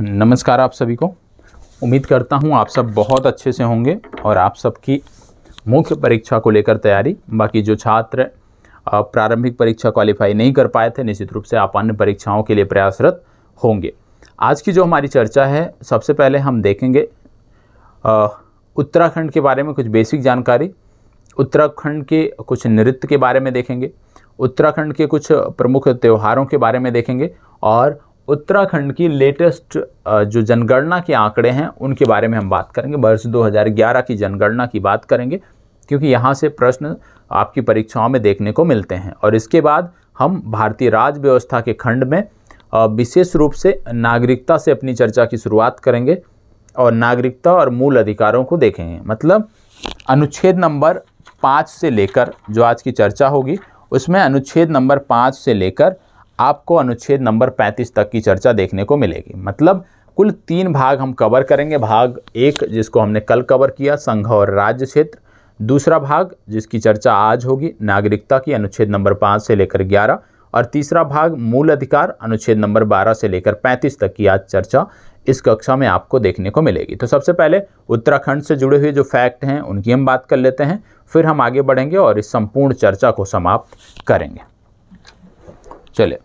नमस्कार आप सभी को। उम्मीद करता हूँ आप सब बहुत अच्छे से होंगे और आप सबकी मुख्य परीक्षा को लेकर तैयारी। बाकी जो छात्र प्रारंभिक परीक्षा क्वालिफाई नहीं कर पाए थे, निश्चित रूप से आप अन्य परीक्षाओं के लिए प्रयासरत होंगे। आज की जो हमारी चर्चा है, सबसे पहले हम देखेंगे उत्तराखंड के बारे में कुछ बेसिक जानकारी, उत्तराखंड के कुछ नृत्य के बारे में देखेंगे, उत्तराखंड के कुछ प्रमुख त्योहारों के बारे में देखेंगे और उत्तराखंड की लेटेस्ट जो जनगणना के आंकड़े हैं उनके बारे में हम बात करेंगे। वर्ष 2011 की जनगणना की बात करेंगे, क्योंकि यहाँ से प्रश्न आपकी परीक्षाओं में देखने को मिलते हैं। और इसके बाद हम भारतीय राज्य व्यवस्था के खंड में विशेष रूप से नागरिकता से अपनी चर्चा की शुरुआत करेंगे और नागरिकता और मूल अधिकारों को देखेंगे। मतलब अनुच्छेद नंबर 5 से लेकर जो आज की चर्चा होगी, उसमें अनुच्छेद नंबर 5 से लेकर आपको अनुच्छेद नंबर 35 तक की चर्चा देखने को मिलेगी। मतलब कुल 3 भाग हम कवर करेंगे। भाग 1 जिसको हमने कल कवर किया, संघ और राज्य क्षेत्र। दूसरा भाग जिसकी चर्चा आज होगी, नागरिकता की, अनुच्छेद नंबर 5 से लेकर 11। और तीसरा भाग मूल अधिकार, अनुच्छेद नंबर 12 से लेकर 35 तक की आज चर्चा इस कक्षा में आपको देखने को मिलेगी। तो सबसे पहले उत्तराखंड से जुड़े हुए जो फैक्ट हैं उनकी हम बात कर लेते हैं, फिर हम आगे बढ़ेंगे और इस संपूर्ण चर्चा को समाप्त करेंगे। चलिए,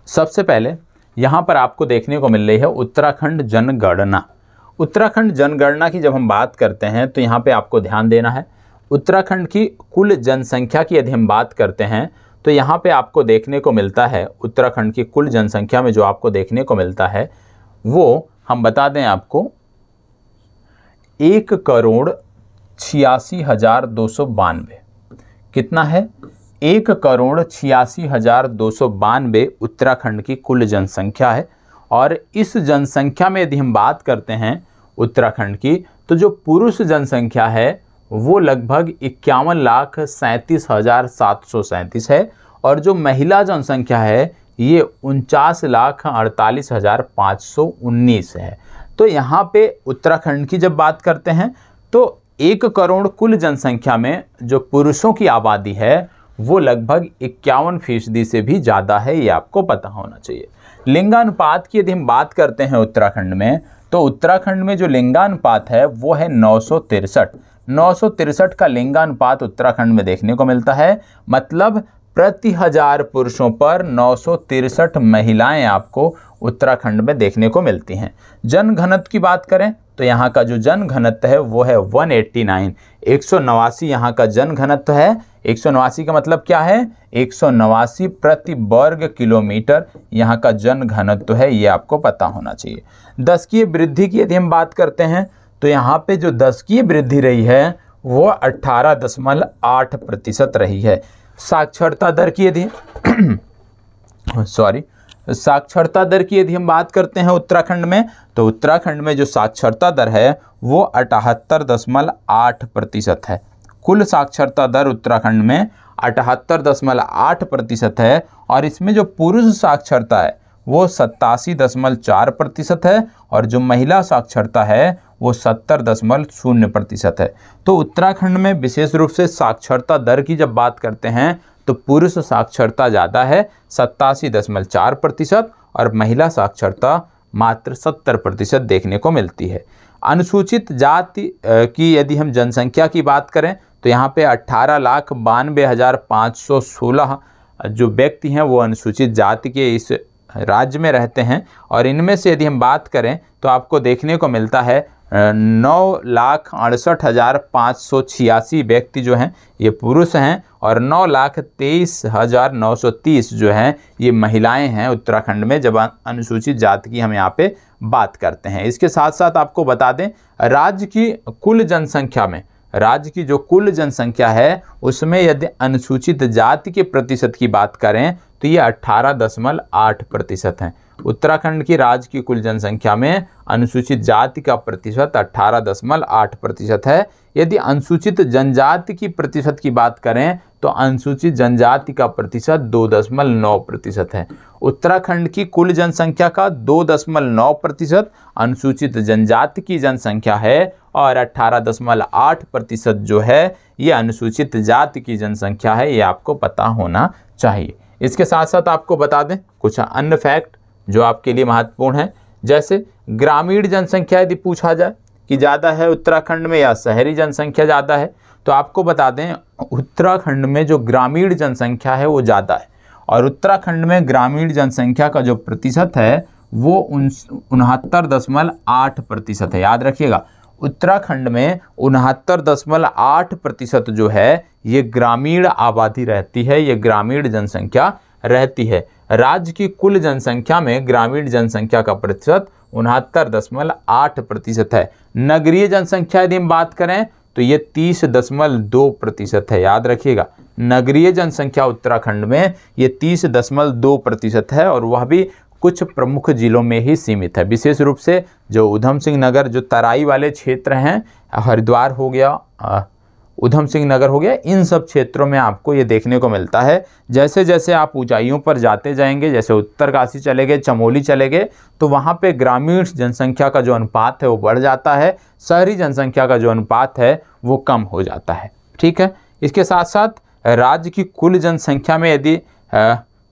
सबसे पहले यहाँ पर आपको देखने को मिल रही है उत्तराखंड जनगणना। उत्तराखंड जनगणना की जब हम बात करते हैं तो यहाँ पे आपको ध्यान देना है, उत्तराखंड की कुल जनसंख्या की यदि हम बात करते हैं तो यहाँ पे आपको देखने को मिलता है, उत्तराखंड की कुल जनसंख्या में जो आपको देखने को मिलता है वो हम बता दें आपको 1,86,292। कितना है? 1,86,292 उत्तराखंड की कुल जनसंख्या है। और इस जनसंख्या में यदि हम बात करते हैं उत्तराखंड की, तो जो पुरुष जनसंख्या है वो लगभग 51,37,737 है और जो महिला जनसंख्या है ये 49,48,519 है। तो यहाँ पे उत्तराखंड की जब बात करते हैं तो 1 करोड़ कुल जनसंख्या में जो पुरुषों की आबादी है वो लगभग 51% से भी ज़्यादा है, ये आपको पता होना चाहिए। लिंगानुपात की यदि हम बात करते हैं उत्तराखंड में, तो उत्तराखंड में जो लिंगानुपात है वो है 963। 963 का लिंगानुपात उत्तराखंड में देखने को मिलता है। मतलब प्रति 1000 पुरुषों पर 963 महिलाएं आपको उत्तराखंड में देखने को मिलती हैं। जनघनत्व की बात करें तो यहाँ का जो जनघनत्व है वो है 189। 189 यहाँ का जनघनत्व है। 189 का मतलब क्या है? 189 प्रति वर्ग किलोमीटर यहाँ का जनघनत्व है, ये आपको पता होना चाहिए। दशकीय वृद्धि की यदि हम बात करते हैं तो यहाँ पे जो दशकीय वृद्धि रही है वो 18.8% रही है। साक्षरता दर की यदि साक्षरता दर की यदि हम बात करते हैं उत्तराखंड में, तो उत्तराखंड में जो साक्षरता दर है वो 78.8% है। कुल साक्षरता दर उत्तराखंड में 78.8% है और इसमें जो पुरुष साक्षरता है वो 87.4% है और जो महिला साक्षरता है वो 70.0% है। तो उत्तराखंड में विशेष रूप से साक्षरता दर की जब बात करते हैं तो पुरुष साक्षरता ज़्यादा है 87.4% और महिला साक्षरता मात्र 70% देखने को मिलती है। अनुसूचित जाति की यदि हम जनसंख्या की बात करें तो यहाँ पे 18,92,516 जो व्यक्ति हैं वो अनुसूचित जाति के इस राज्य में रहते हैं। और इनमें से यदि हम बात करें तो आपको देखने को मिलता है 9,68,586 व्यक्ति जो हैं ये पुरुष हैं और 9,23,930 जो हैं ये महिलाएं हैं उत्तराखंड में, जब अनुसूचित जाति की हम यहाँ पे बात करते हैं। इसके साथ साथ आपको बता दें, राज्य की कुल जनसंख्या में, राज्य की जो कुल जनसंख्या है उसमें यदि अनुसूचित जाति के प्रतिशत की बात करें तो ये 18.8% है। उत्तराखंड की राज्य की कुल जनसंख्या में अनुसूचित जाति का प्रतिशत 18.8% है। यदि अनुसूचित जनजाति की प्रतिशत की बात करें तो अनुसूचित जनजाति का प्रतिशत 2.9% है। उत्तराखंड की कुल जनसंख्या का 2.9% अनुसूचित जनजाति की जनसंख्या है और 18.8% जो है ये अनुसूचित जाति की जनसंख्या है, ये आपको पता होना चाहिए। इसके साथ साथ आपको बता दें कुछ अन्य फैक्ट जो आपके लिए महत्वपूर्ण है। जैसे ग्रामीण जनसंख्या यदि पूछा जाए कि ज़्यादा है उत्तराखंड में या शहरी जनसंख्या ज़्यादा है, तो आपको बता दें उत्तराखंड में जो ग्रामीण जनसंख्या है वो ज़्यादा है, और उत्तराखंड में ग्रामीण जनसंख्या का जो प्रतिशत है वो 69.8% है। याद रखिएगा, उत्तराखंड में 69.8% जो है ये ग्रामीण आबादी रहती है, ये ग्रामीण जनसंख्या रहती है। राज्य की कुल जनसंख्या में ग्रामीण जनसंख्या का प्रतिशत 69.8% है। नगरीय जनसंख्या यदि हम बात करें तो ये 30.2% है। याद रखिएगा, नगरीय जनसंख्या उत्तराखंड में ये 30.2% है, और वह भी कुछ प्रमुख जिलों में ही सीमित है। विशेष रूप से जो ऊधम सिंह नगर, जो तराई वाले क्षेत्र हैं, हरिद्वार हो गया, ऊधम सिंह नगर हो गया, इन सब क्षेत्रों में आपको ये देखने को मिलता है। जैसे जैसे आप ऊंचाइयों पर जाते जाएंगे, जैसे उत्तरकाशी चले गए, चमोली चले गए, तो वहाँ पे ग्रामीण जनसंख्या का जो अनुपात है वो बढ़ जाता है, शहरी जनसंख्या का जो अनुपात है वो कम हो जाता है। ठीक है, इसके साथ साथ राज्य की कुल जनसंख्या में यदि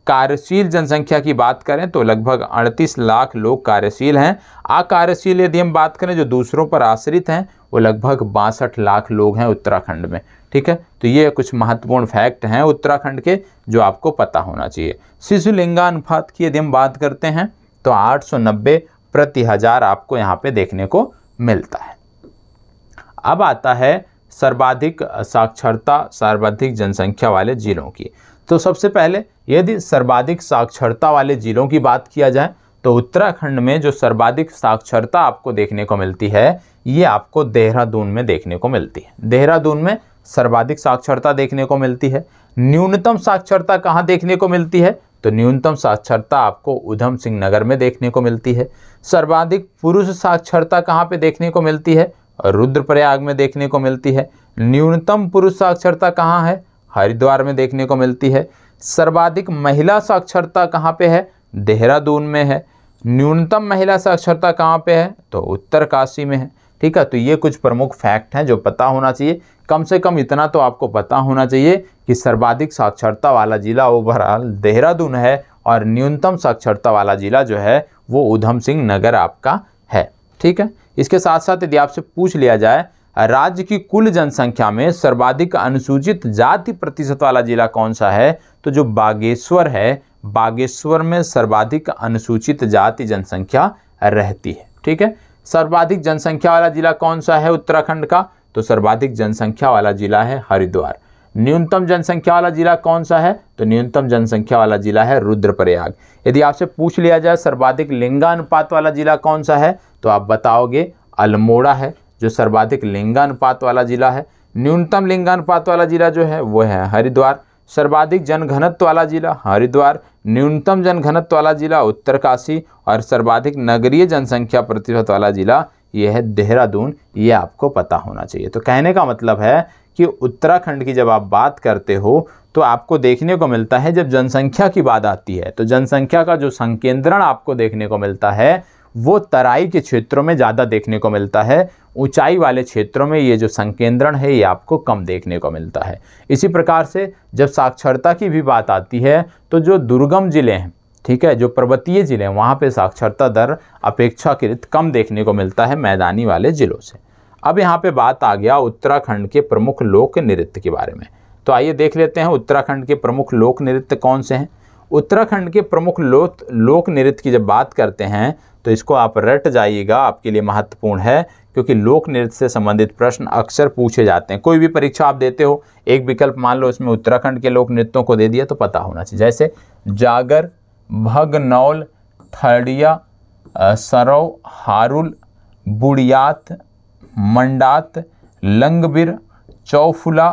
कार्यशील जनसंख्या की बात करें तो लगभग 38 लाख लोग कार्यशील हैं। अकार्यशील यदि हम बात करें, जो दूसरों पर आश्रित हैं, वो लगभग 62 लाख लोग हैं उत्तराखंड में। ठीक है, तो ये कुछ महत्वपूर्ण फैक्ट हैं उत्तराखंड के जो आपको पता होना चाहिए। शिशु लिंगानुपात की यदि हम बात करते हैं तो 890 प्रति हजार आपको यहाँ पे देखने को मिलता है। अब आता है सर्वाधिक साक्षरता, सर्वाधिक जनसंख्या वाले जिलों की। तो सबसे पहले यदि सर्वाधिक साक्षरता वाले जिलों की बात किया जाए तो उत्तराखंड में जो सर्वाधिक साक्षरता आपको देखने को मिलती है ये आपको देहरादून में देखने को मिलती है। देहरादून में सर्वाधिक साक्षरता देखने को मिलती है। न्यूनतम साक्षरता कहाँ देखने को मिलती है? तो न्यूनतम साक्षरता आपको ऊधम सिंह नगर में देखने को मिलती है। सर्वाधिक पुरुष साक्षरता कहाँ पे देखने को मिलती है? रुद्रप्रयाग में देखने को मिलती है। न्यूनतम पुरुष साक्षरता कहाँ है? हरिद्वार में देखने को मिलती है। सर्वाधिक महिला साक्षरता कहाँ पे है? देहरादून में है। न्यूनतम महिला साक्षरता कहाँ पे है? तो उत्तरकाशी में है। ठीक है, तो ये कुछ प्रमुख फैक्ट हैं जो पता होना चाहिए। कम से कम इतना तो आपको पता होना चाहिए कि सर्वाधिक साक्षरता वाला जिला ओवरऑल देहरादून है, और न्यूनतम साक्षरता वाला जिला जो है वो ऊधम सिंह नगर आपका है। ठीक है, इसके साथ साथ यदि आपसे पूछ लिया जाए राज्य की कुल जनसंख्या में सर्वाधिक अनुसूचित जाति प्रतिशत वाला जिला कौन सा है, तो जो बागेश्वर है, बागेश्वर में सर्वाधिक अनुसूचित जाति जनसंख्या रहती है। ठीक है, सर्वाधिक जनसंख्या वाला जिला कौन सा है उत्तराखंड का? तो सर्वाधिक जनसंख्या वाला जिला है हरिद्वार। न्यूनतम जनसंख्या वाला जिला कौन सा है? तो न्यूनतम जनसंख्या वाला जिला है रुद्रप्रयाग। यदि आपसे पूछ लिया जाए सर्वाधिक लिंगानुपात वाला जिला कौन सा है, तो आप बताओगे अल्मोड़ा है, जो सर्वाधिक लिंगानुपात वाला जिला है। न्यूनतम लिंगानुपात वाला जिला जो है वो है हरिद्वार। सर्वाधिक जनघनत्व वाला जिला हरिद्वार, न्यूनतम जनघनत्व वाला जिला उत्तरकाशी, और सर्वाधिक नगरीय जनसंख्या प्रतिशत वाला जिला ये है देहरादून। ये आपको पता होना चाहिए। तो कहने का मतलब है कि उत्तराखंड की जब आप बात करते हो तो आपको देखने को मिलता है, जब जनसंख्या की बात आती है तो जनसंख्या का जो संकेंद्रण आपको देखने को मिलता है वो तराई के क्षेत्रों में ज़्यादा देखने को मिलता है। ऊंचाई वाले क्षेत्रों में ये जो संकेंद्रण है ये आपको कम देखने को मिलता है। इसी प्रकार से जब साक्षरता की भी बात आती है तो जो दुर्गम जिले हैं, ठीक है, जो पर्वतीय जिले हैं, वहाँ पे साक्षरता दर अपेक्षाकृत कम देखने को मिलता है मैदानी वाले जिलों से। अब यहाँ पे बात आ गया उत्तराखंड के प्रमुख लोक नृत्य के बारे में। तो आइए देख लेते हैं उत्तराखंड के प्रमुख लोक नृत्य कौन से हैं। उत्तराखंड के प्रमुख लोक नृत्य की जब बात करते हैं तो इसको आप रट जाइएगा, आपके लिए महत्वपूर्ण है, क्योंकि लोक नृत्य से संबंधित प्रश्न अक्सर पूछे जाते हैं। कोई भी परीक्षा आप देते हो, एक विकल्प मान लो इसमें उत्तराखंड के लोक नृत्यों को दे दिया तो पता होना चाहिए। जैसे जागर, भगनौल, थड़िया, सरौ, हारुल, बुढ़ियात, मंडात, लंगबिर, चौफुला,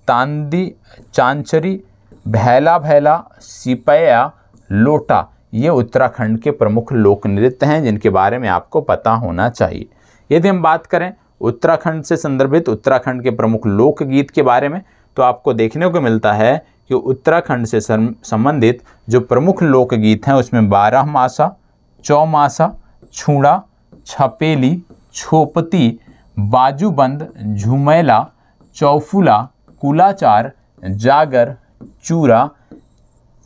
तांदी, चांचरी, भैला भैला, सिपैया, लोटा, ये उत्तराखंड के प्रमुख लोक नृत्य हैं जिनके बारे में आपको पता होना चाहिए। यदि हम बात करें उत्तराखंड से संदर्भित उत्तराखंड के प्रमुख लोकगीत के बारे में तो आपको देखने को मिलता है कि उत्तराखंड से संबंधित जो प्रमुख लोकगीत हैं उसमें बारहमासा, चौमासा, छूड़ा, छपेली, छोपती, बाजूबंद, झुमेला, चौफुला, कुलाचार, जागर, चूरा,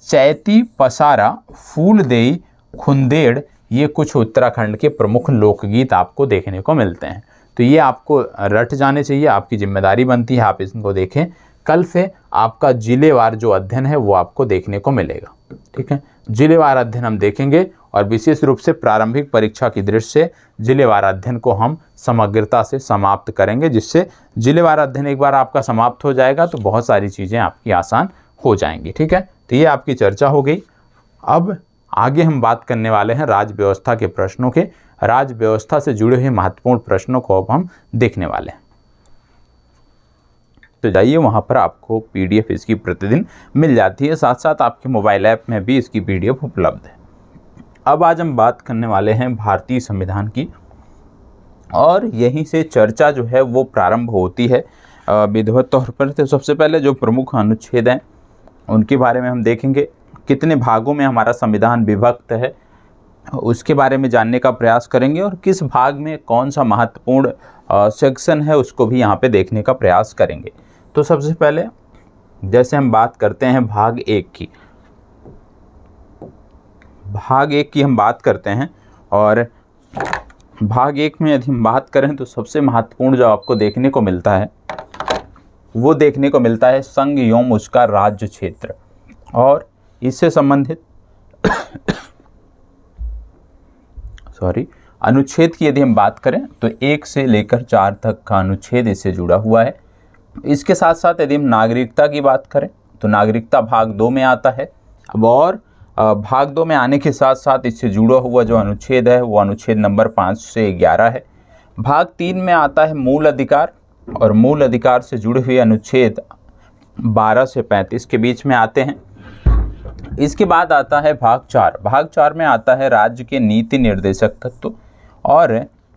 चैती पसारा, फूलदेई, खुंदेड़, ये कुछ उत्तराखंड के प्रमुख लोकगीत आपको देखने को मिलते हैं। तो ये आपको रट जाने चाहिए, आपकी जिम्मेदारी बनती है आप इनको देखें। कल से आपका जिलेवार जो अध्ययन है वो आपको देखने को मिलेगा, ठीक है। जिलेवार अध्ययन हम देखेंगे और विशेष रूप से प्रारंभिक परीक्षा की दृष्टि से जिलेवार अध्ययन को हम समग्रता से समाप्त करेंगे, जिससे जिलेवार अध्ययन एक बार आपका समाप्त हो जाएगा तो बहुत सारी चीज़ें आपकी आसान हो जाएंगी, ठीक है। तो ये आपकी चर्चा हो गई। अब आगे हम बात करने वाले हैं राज्य व्यवस्था के प्रश्नों के। राज्य व्यवस्था से जुड़े हुए महत्वपूर्ण प्रश्नों को अब हम देखने वाले हैं। तो जाइए, वहाँ पर आपको PDF इसकी प्रतिदिन मिल जाती है, साथ साथ आपके मोबाइल ऐप में भी इसकी PDF उपलब्ध है। अब आज हम बात करने वाले हैं भारतीय संविधान की, और यहीं से चर्चा जो है वो प्रारंभ होती है विधिवत तौर पर। तो सबसे पहले जो प्रमुख अनुच्छेद हैं उनके बारे में हम देखेंगे, कितने भागों में हमारा संविधान विभक्त है उसके बारे में जानने का प्रयास करेंगे, और किस भाग में कौन सा महत्वपूर्ण सेक्शन है उसको भी यहाँ पे देखने का प्रयास करेंगे। तो सबसे पहले जैसे हम बात करते हैं भाग 1 की, भाग 1 की हम बात करते हैं, और भाग 1 में यदि हम बात करें तो सबसे महत्वपूर्ण जो आपको देखने को मिलता है वो देखने को मिलता है संघ एवं उसका राज्य क्षेत्र, और इससे संबंधित अनुच्छेद की यदि हम बात करें तो 1 से लेकर 4 तक का अनुच्छेद इससे जुड़ा हुआ है। इसके साथ साथ यदि हम नागरिकता की बात करें तो नागरिकता भाग 2 में आता है। अब और भाग 2 में आने के साथ साथ इससे जुड़ा हुआ जो अनुच्छेद है वो अनुच्छेद नंबर 5 से 11 है। भाग 3 में आता है मूल अधिकार, और मूल अधिकार से जुड़े हुए अनुच्छेद 12 से 35 के बीच में आते हैं। इसके बाद आता है भाग 4। भाग 4 में आता है राज्य के नीति निर्देशक तत्व, और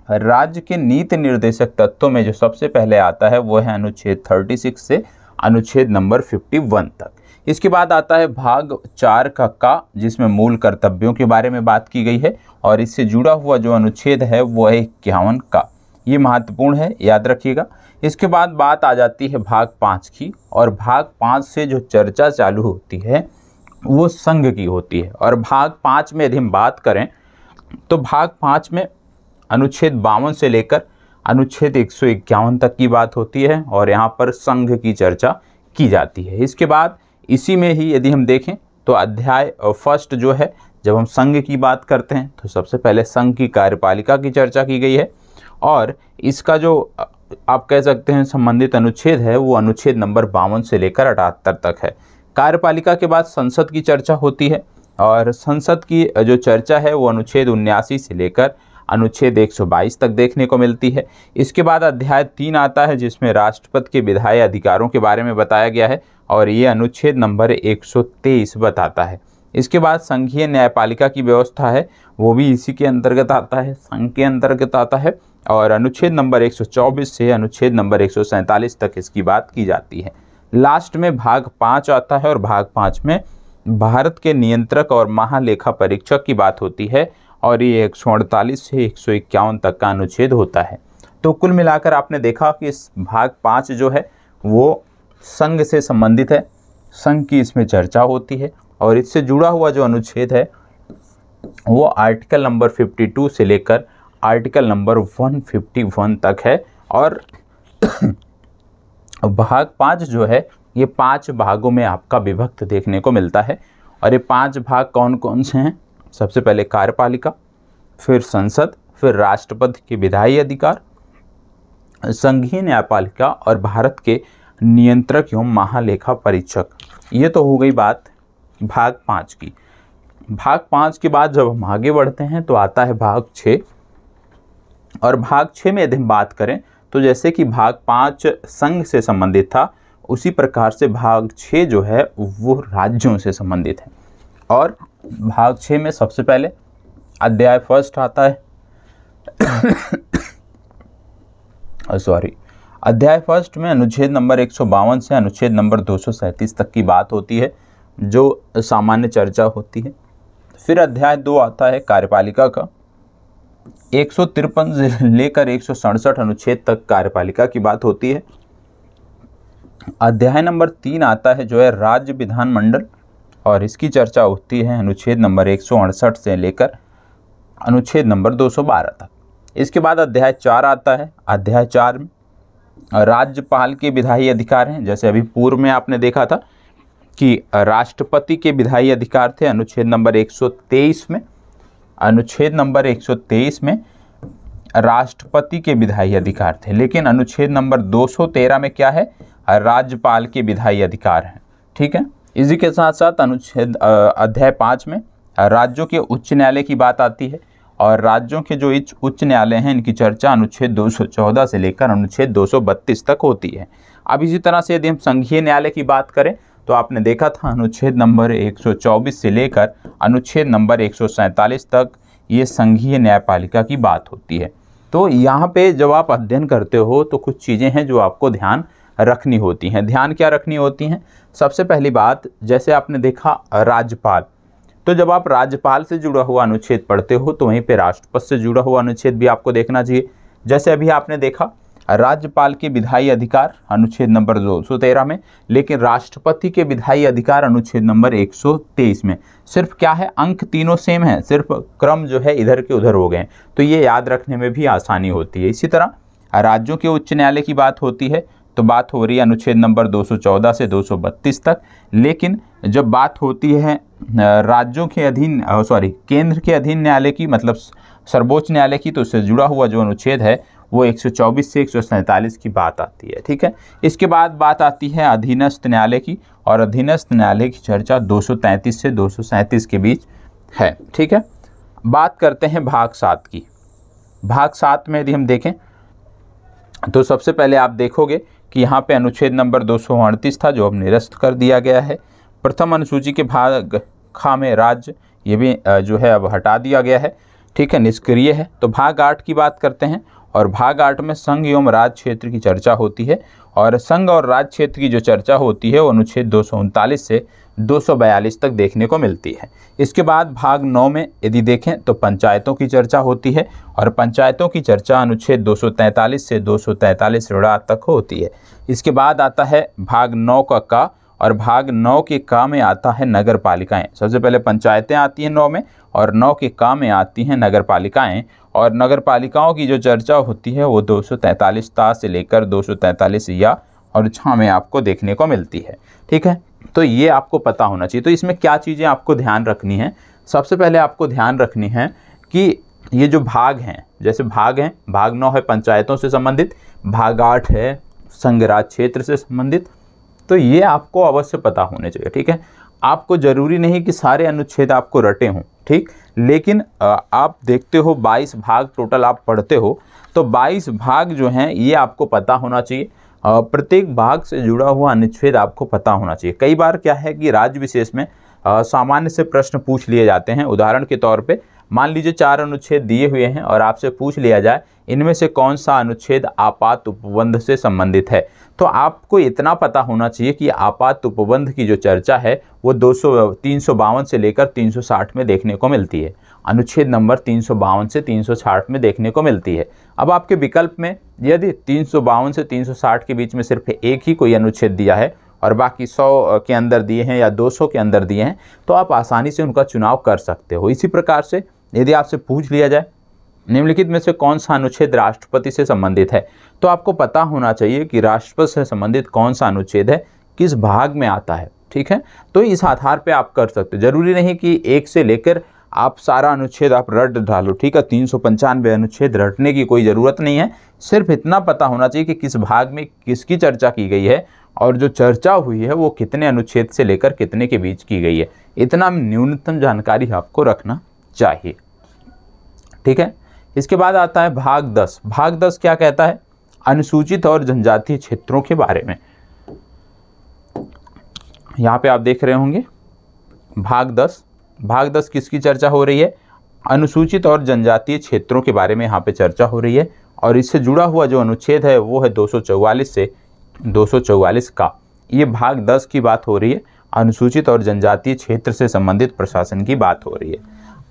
राज्य के नीति निर्देशक तत्वों में जो सबसे पहले आता है वो है अनुच्छेद 36 से अनुच्छेद नंबर 51 तक। इसके बाद आता है भाग 4 का जिसमें मूल कर्तव्यों के बारे में बात की गई है, और इससे जुड़ा हुआ जो अनुच्छेद है वो है 51 का। ये महत्वपूर्ण है, याद रखिएगा। इसके बाद बात आ जाती है भाग 5 की, और भाग 5 से जो चर्चा चालू होती है वो संघ की होती है। और भाग 5 में यदि हम बात करें तो भाग 5 में अनुच्छेद 52 से लेकर अनुच्छेद 151 तक की बात होती है, और यहाँ पर संघ की चर्चा की जाती है। इसके बाद इसी में ही यदि हम देखें तो अध्याय फर्स्ट जो है, जब हम संघ की बात करते हैं तो सबसे पहले संघ की कार्यपालिका की चर्चा की गई है, और इसका जो आप कह सकते हैं संबंधित अनुच्छेद है वो अनुच्छेद नंबर 52 से लेकर 78 तक है। कार्यपालिका के बाद संसद की चर्चा होती है, और संसद की जो चर्चा है वो अनुच्छेद 79 से लेकर अनुच्छेद 122 तक देखने को मिलती है। इसके बाद अध्याय 3 आता है जिसमें राष्ट्रपति के विधायी अधिकारों के बारे में बताया गया है, और ये अनुच्छेद नंबर 123 बताता है। इसके बाद संघीय न्यायपालिका की व्यवस्था है वो भी इसी के अंतर्गत आता है, संघ के अंतर्गत आता है, और अनुच्छेद नंबर 124 से अनुच्छेद नंबर 147 तक इसकी बात की जाती है। लास्ट में भाग 5 आता है, और भाग 5 में भारत के नियंत्रक और महालेखा परीक्षक की बात होती है, और ये 148 से 151 तक का अनुच्छेद होता है। तो कुल मिलाकर आपने देखा कि इस भाग 5 जो है वो संघ से संबंधित है, संघ की इसमें चर्चा होती है, और इससे जुड़ा हुआ जो अनुच्छेद है वो आर्टिकल नंबर 52 से लेकर आर्टिकल नंबर 151 तक है। और भाग 5 जो है ये 5 भागों में आपका विभक्त देखने को मिलता है, और ये 5 भाग कौन कौन से हैं? सबसे पहले कार्यपालिका, फिर संसद, फिर राष्ट्रपति के विधायी अधिकार, संघीय न्यायपालिका, और भारत के नियंत्रक एवं महालेखा परीक्षक। ये तो हो गई बात भाग 5 की। भाग 5 के बाद जब हम आगे बढ़ते हैं तो आता है भाग 6, और भाग 6 में यदि हम बात करें तो जैसे कि भाग 5 संघ से संबंधित था उसी प्रकार से भाग 6 जो है वो राज्यों से संबंधित है। और भाग 6 में सबसे पहले अध्याय फर्स्ट आता है अध्याय फर्स्ट में अनुच्छेद नंबर 152 से अनुच्छेद नंबर 237 तक की बात होती है जो सामान्य चर्चा होती है। फिर अध्याय 2 आता है कार्यपालिका का, 153 से लेकर 167 अनुच्छेद तक कार्यपालिका की बात होती है। अध्याय नंबर 3 आता है जो है राज्य विधानमंडल, और इसकी चर्चा होती है अनुच्छेद नंबर 168 से लेकर अनुच्छेद नंबर 212 तक। इसके बाद अध्याय 4 आता है। अध्याय 4 में राज्यपाल के विधायी अधिकार हैं। जैसे अभी पूर्व में आपने देखा था कि राष्ट्रपति के विधायी अधिकार थे अनुच्छेद नंबर 123 में। अनुच्छेद नंबर 123 में राष्ट्रपति के विधायी अधिकार थे, लेकिन अनुच्छेद नंबर 213 में क्या है, राज्यपाल के विधायी अधिकार हैं। ठीक है, इसी के साथ साथ अनुच्छेद अध्याय 5 में राज्यों के उच्च न्यायालय की बात आती है और राज्यों के जो उच्च न्यायालय हैं इनकी चर्चा अनुच्छेद 214 से लेकर अनुच्छेद 232 तक होती है। अब इसी तरह से यदि हम संघीय न्यायालय की बात करें तो आपने देखा था अनुच्छेद नंबर 124 से लेकर अनुच्छेद नंबर 147 तक ये संघीय न्यायपालिका की बात होती है। तो यहाँ पे जब आप अध्ययन करते हो तो कुछ चीज़ें हैं जो आपको ध्यान रखनी होती हैं। ध्यान क्या रखनी होती हैं? सबसे पहली बात, जैसे आपने देखा राज्यपाल, तो जब आप राज्यपाल से जुड़ा हुआ अनुच्छेद पढ़ते हो तो वहीं पे राष्ट्रपति से जुड़ा हुआ अनुच्छेद भी आपको देखना चाहिए। जैसे अभी आपने देखा राज्यपाल के विधायी अधिकार अनुच्छेद नंबर 213 में, लेकिन राष्ट्रपति के विधायी अधिकार अनुच्छेद नंबर 123 में। सिर्फ क्या है, अंक तीनों सेम है, सिर्फ क्रम जो है इधर के उधर हो गए, तो ये याद रखने में भी आसानी होती है। इसी तरह राज्यों के उच्च न्यायालय की बात होती है तो बात हो रही है अनुच्छेद नंबर 214 से 232 तक, लेकिन जब बात होती है राज्यों के अधीन केंद्र के अधीन न्यायालय की, मतलब सर्वोच्च न्यायालय की, तो उससे जुड़ा हुआ जो अनुच्छेद है वो 124 से 147 की बात आती है। ठीक है, इसके बाद बात आती है अधीनस्थ न्यायालय की, और अधीनस्थ न्यायालय की चर्चा 233 से 237 के बीच है। ठीक है, बात करते हैं भाग 7 की। भाग 7 में यदि हम देखें तो सबसे पहले आप देखोगे कि यहाँ पे अनुच्छेद नंबर 238 था जो अब निरस्त कर दिया गया है। प्रथम अनुसूची के भाग ख में राज्य, ये भी जो है अब हटा दिया गया है। ठीक है, निष्क्रिय है। तो भाग 8 की बात करते हैं, और भाग 8 में संघ एवं राज्य क्षेत्र की चर्चा होती है, और संघ और राज्य क्षेत्र की जो चर्चा होती है वो अनुच्छेद 239 से 242 तक देखने को मिलती है। इसके बाद भाग 9 में यदि देखें तो पंचायतों की चर्चा होती है, और पंचायतों की चर्चा अनुच्छेद 243 से 243 तक होती है। इसके बाद आता है भाग 9 का का, और भाग 9 के का में आता है नगर पालिकाएँ। सबसे पहले पंचायतें आती हैं 9 में, और 9 के का में आती हैं नगर पालिकाएँ, और नगर पालिकाओं की जो चर्चा होती है वो 243 ता से लेकर 243 या और 6 में आपको देखने को मिलती है। ठीक है, तो ये आपको पता होना चाहिए। तो इसमें क्या चीज़ें आपको ध्यान रखनी है? सबसे पहले आपको ध्यान रखनी है कि ये जो भाग हैं, जैसे भाग हैं, भाग 9 है पंचायतों से संबंधित, भाग 8 है संघ राज्य क्षेत्र से संबंधित, तो ये आपको अवश्य पता होने चाहिए। ठीक है, आपको ज़रूरी नहीं कि सारे अनुच्छेद आपको रटे हों, ठीक, लेकिन आप देखते हो 22 भाग टोटल आप पढ़ते हो, तो 22 भाग जो हैं ये आपको पता होना चाहिए। प्रत्येक भाग से जुड़ा हुआ अनुच्छेद आपको पता होना चाहिए। कई बार क्या है कि राज्य विशेष में सामान्य से प्रश्न पूछ लिए जाते हैं। उदाहरण के तौर पे मान लीजिए 4 अनुच्छेद दिए हुए हैं और आपसे पूछ लिया जाए इनमें से कौन सा अनुच्छेद आपात उपबंध से संबंधित है, तो आपको इतना पता होना चाहिए कि आपात उपबंध की जो चर्चा है वो 352 से लेकर 360 में देखने को मिलती है। अनुच्छेद नंबर 352 से 360 में देखने को मिलती है। अब आपके विकल्प में यदि 352 से 360 के बीच में सिर्फ एक ही कोई अनुच्छेद दिया है और बाकी 100 के अंदर दिए हैं या 200 के अंदर दिए हैं, तो आप आसानी से उनका चुनाव कर सकते हो। इसी प्रकार से यदि आपसे पूछ लिया जाए निम्नलिखित में से कौन सा अनुच्छेद राष्ट्रपति से संबंधित है, तो आपको पता होना चाहिए कि राष्ट्रपति से संबंधित कौन सा अनुच्छेद है, किस भाग में आता है। ठीक है, तो इस आधार पे आप कर सकते हो। जरूरी नहीं कि एक से लेकर आप सारा अनुच्छेद आप रट डालो। ठीक है, 395 अनुच्छेद रटने की कोई ज़रूरत नहीं है। सिर्फ इतना पता होना चाहिए कि किस भाग में किसकी चर्चा की गई है और जो चर्चा हुई है वो कितने अनुच्छेद से लेकर कितने के बीच की गई है। इतना न्यूनतम जानकारी आपको रखना चाहिए। ठीक है, इसके बाद आता है भाग 10। भाग 10 क्या कहता है? अनुसूचित और जनजातीय क्षेत्रों के बारे में। यहाँ पे आप देख रहे होंगे भाग 10। भाग 10 किसकी चर्चा हो रही है? अनुसूचित और जनजातीय क्षेत्रों के बारे में यहाँ पे चर्चा हो रही है, और इससे जुड़ा हुआ जो अनुच्छेद है वो है 244 से 244 का। ये भाग 10 की बात हो रही है। अनुसूचित और जनजातीय क्षेत्र से संबंधित प्रशासन की बात हो रही है।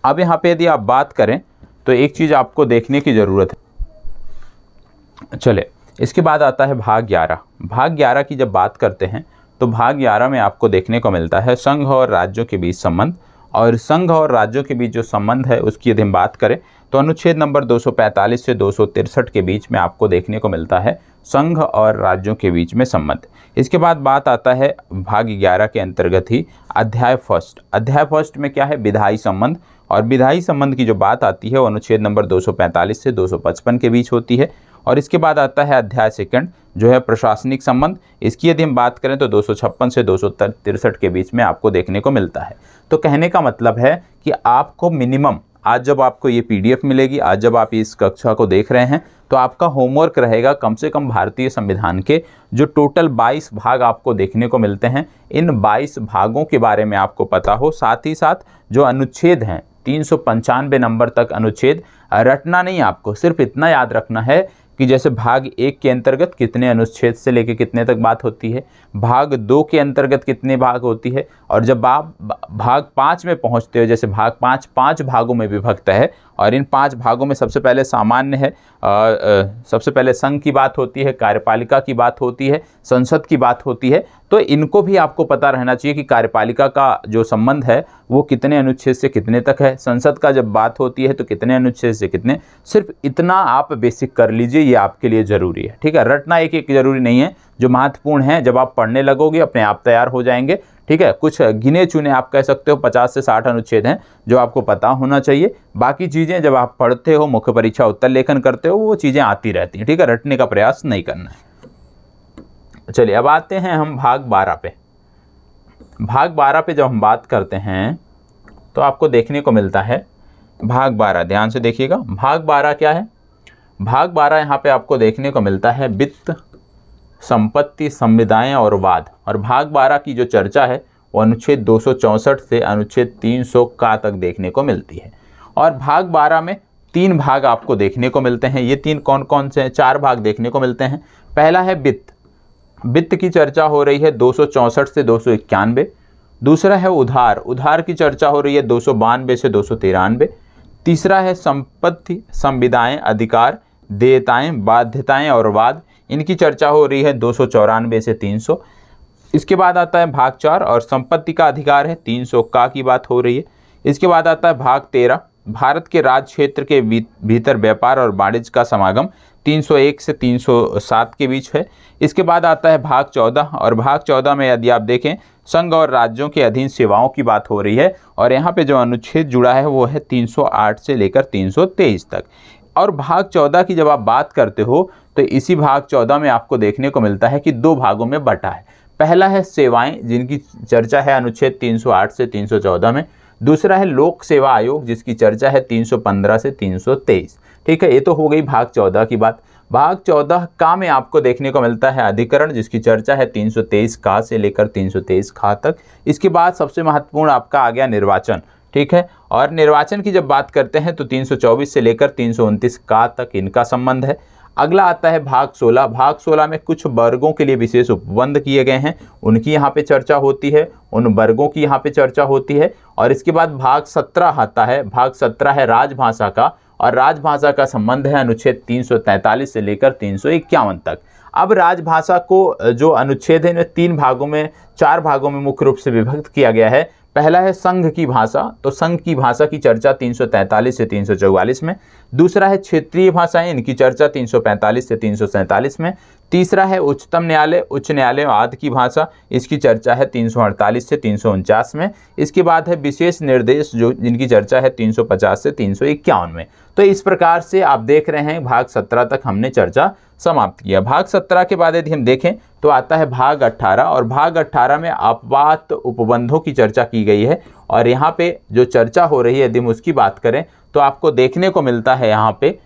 अब यहाँ पे यदि आप बात करें तो एक चीज़ आपको देखने की ज़रूरत है। चले, इसके बाद आता है भाग 11। भाग 11 की जब बात करते हैं तो भाग 11 में आपको देखने को मिलता है संघ और राज्यों के बीच संबंध। और संघ और राज्यों के बीच जो संबंध है उसकी यदि हम बात करें तो अनुच्छेद नंबर 245 से 263 के बीच में आपको देखने को मिलता है संघ और राज्यों के बीच में संबंध। इसके बाद बात आता है भाग 11 के अंतर्गत ही अध्याय फर्स्ट। अध्याय फर्स्ट में क्या है, विधायी संबंध। और विधायी संबंध की जो बात आती है वो अनुच्छेद नंबर 245 से 255 के बीच होती है। और इसके बाद आता है अध्याय सेकंड जो है प्रशासनिक संबंध। इसकी यदि हम बात करें तो 256 से 263 के बीच में आपको देखने को मिलता है। तो कहने का मतलब है कि आपको मिनिमम आज जब आपको ये PDF मिलेगी, आज जब आप इस कक्षा को देख रहे हैं तो आपका होमवर्क रहेगा कम से कम भारतीय संविधान के जो टोटल 22 भाग आपको देखने को मिलते हैं, इन 22 भागों के बारे में आपको पता हो। साथ ही साथ जो अनुच्छेद हैं 395 नंबर तक अनुच्छेद रटना नहीं, आपको सिर्फ इतना याद रखना है कि जैसे भाग 1 के अंतर्गत कितने अनुच्छेद से लेकर कितने तक बात होती है, भाग 2 के अंतर्गत कितने भाग होती है, और जब आप भाग 5 में पहुंचते हो, जैसे भाग 5 भागों में विभक्त है और इन 5 भागों में सबसे पहले सामान्य है, सबसे पहले संघ की बात होती है, कार्यपालिका की बात होती है, संसद की बात होती है। तो इनको भी आपको पता रहना चाहिए कि कार्यपालिका का जो संबंध है वो कितने अनुच्छेद से कितने तक है, संसद का जब बात होती है तो कितने अनुच्छेद से कितने। सिर्फ इतना आप बेसिक कर लीजिए, ये आपके लिए ज़रूरी है। ठीक है, रटना एक ज़रूरी नहीं है, जो महत्वपूर्ण है जब आप पढ़ने लगोगे अपने आप तैयार हो जाएंगे। ठीक है, कुछ गिने चुने आप कह सकते हो 50 से 60 अनुच्छेद हैं जो आपको पता होना चाहिए। बाकी चीज़ें जब आप पढ़ते हो, मुख्य परीक्षा उत्तर लेखन करते हो, वो चीज़ें आती रहती हैं। ठीक है, रटने का प्रयास नहीं करना है। चलिए अब आते हैं हम भाग 12 पे। भाग 12 पे जब हम बात करते हैं तो आपको देखने को मिलता है भाग 12, ध्यान से देखिएगा। भाग 12 क्या है, भाग 12 यहाँ पे आपको देखने को मिलता है वित्त, संपत्ति, संविदाएं और वाद। और भाग 12 की जो चर्चा है वो अनुच्छेद 264 से अनुच्छेद 300 का तक देखने को मिलती है। और भाग 12 में 3 भाग आपको देखने को मिलते हैं। ये 3 कौन कौन से हैं, 4 भाग देखने को मिलते हैं। पहला है वित्त, वित्त की चर्चा हो रही है 264 से 291। दूसरा है उधार, उधार की चर्चा हो रही है 292 से 293। तीसरा है संपत्ति, संविदाएं, अधिकार, देयताएं, बाध्यताएं और वाद, इनकी चर्चा हो रही है 294 से 300। इसके बाद आता है भाग 4 और संपत्ति का अधिकार है 300 का की बात हो रही है। इसके बाद आता है भाग 13, भारत के राज्य क्षेत्र के भीतर व्यापार और वाणिज्य का समागम, 301 से 307 के बीच है। इसके बाद आता है भाग 14 और भाग 14 में यदि आप देखें संघ और राज्यों के अधीन सेवाओं की बात हो रही है। और यहाँ पे जो अनुच्छेद जुड़ा है वो है 308 से लेकर 323 तक। और भाग 14 की जब आप बात करते हो तो इसी भाग 14 में आपको देखने को मिलता है कि 2 भागों में बटा है। पहला है सेवाएं, जिनकी चर्चा है अनुच्छेद 308 से 314 में। दूसरा है लोक सेवा आयोग, जिसकी चर्चा है 315 से 323। ठीक है, ये तो हो गई भाग 14 की बात। भाग 14 का में आपको देखने को मिलता है अधिकरण, जिसकी चर्चा है 323 का से लेकर 323 खा तक। इसके बाद सबसे महत्वपूर्ण आपका आ गया निर्वाचन। ठीक है, और निर्वाचन की जब बात करते हैं तो 324 से लेकर 329 का तक इनका संबंध है। अगला आता है भाग 16। भाग 16 में कुछ वर्गों के लिए विशेष उपबंध किए गए हैं, उनकी यहाँ पे चर्चा होती है, उन वर्गों की यहाँ पे चर्चा होती है। और इसके बाद भाग 17 आता है। भाग 17 है राजभाषा का, और राजभाषा का संबंध है अनुच्छेद 343 से लेकर 351 तक। अब राजभाषा को जो अनुच्छेद है 3 भागों में, 4 भागों में मुख्य रूप से विभक्त किया गया है। पहला है संघ की भाषा, तो संघ की भाषा की चर्चा 343 से 344 में। दूसरा है क्षेत्रीय भाषाएं, इनकी चर्चा 345 से 347 में। तीसरा है उच्चतम न्यायालय, उच्च न्यायालय आदि की भाषा, इसकी चर्चा है 348 से 349 में। इसके बाद है विशेष निर्देश, जो जिनकी चर्चा है 350 से 351 में। तो इस प्रकार से आप देख रहे हैं भाग 17 तक हमने चर्चा समाप्त किया। भाग 17 के बाद यदि हम देखें तो आता है भाग 18, और भाग 18 में आपात उपबंधों की चर्चा की गई है। और यहाँ पे जो चर्चा हो रही है यदि हम उसकी बात करें तो आपको देखने को मिलता है यहाँ पे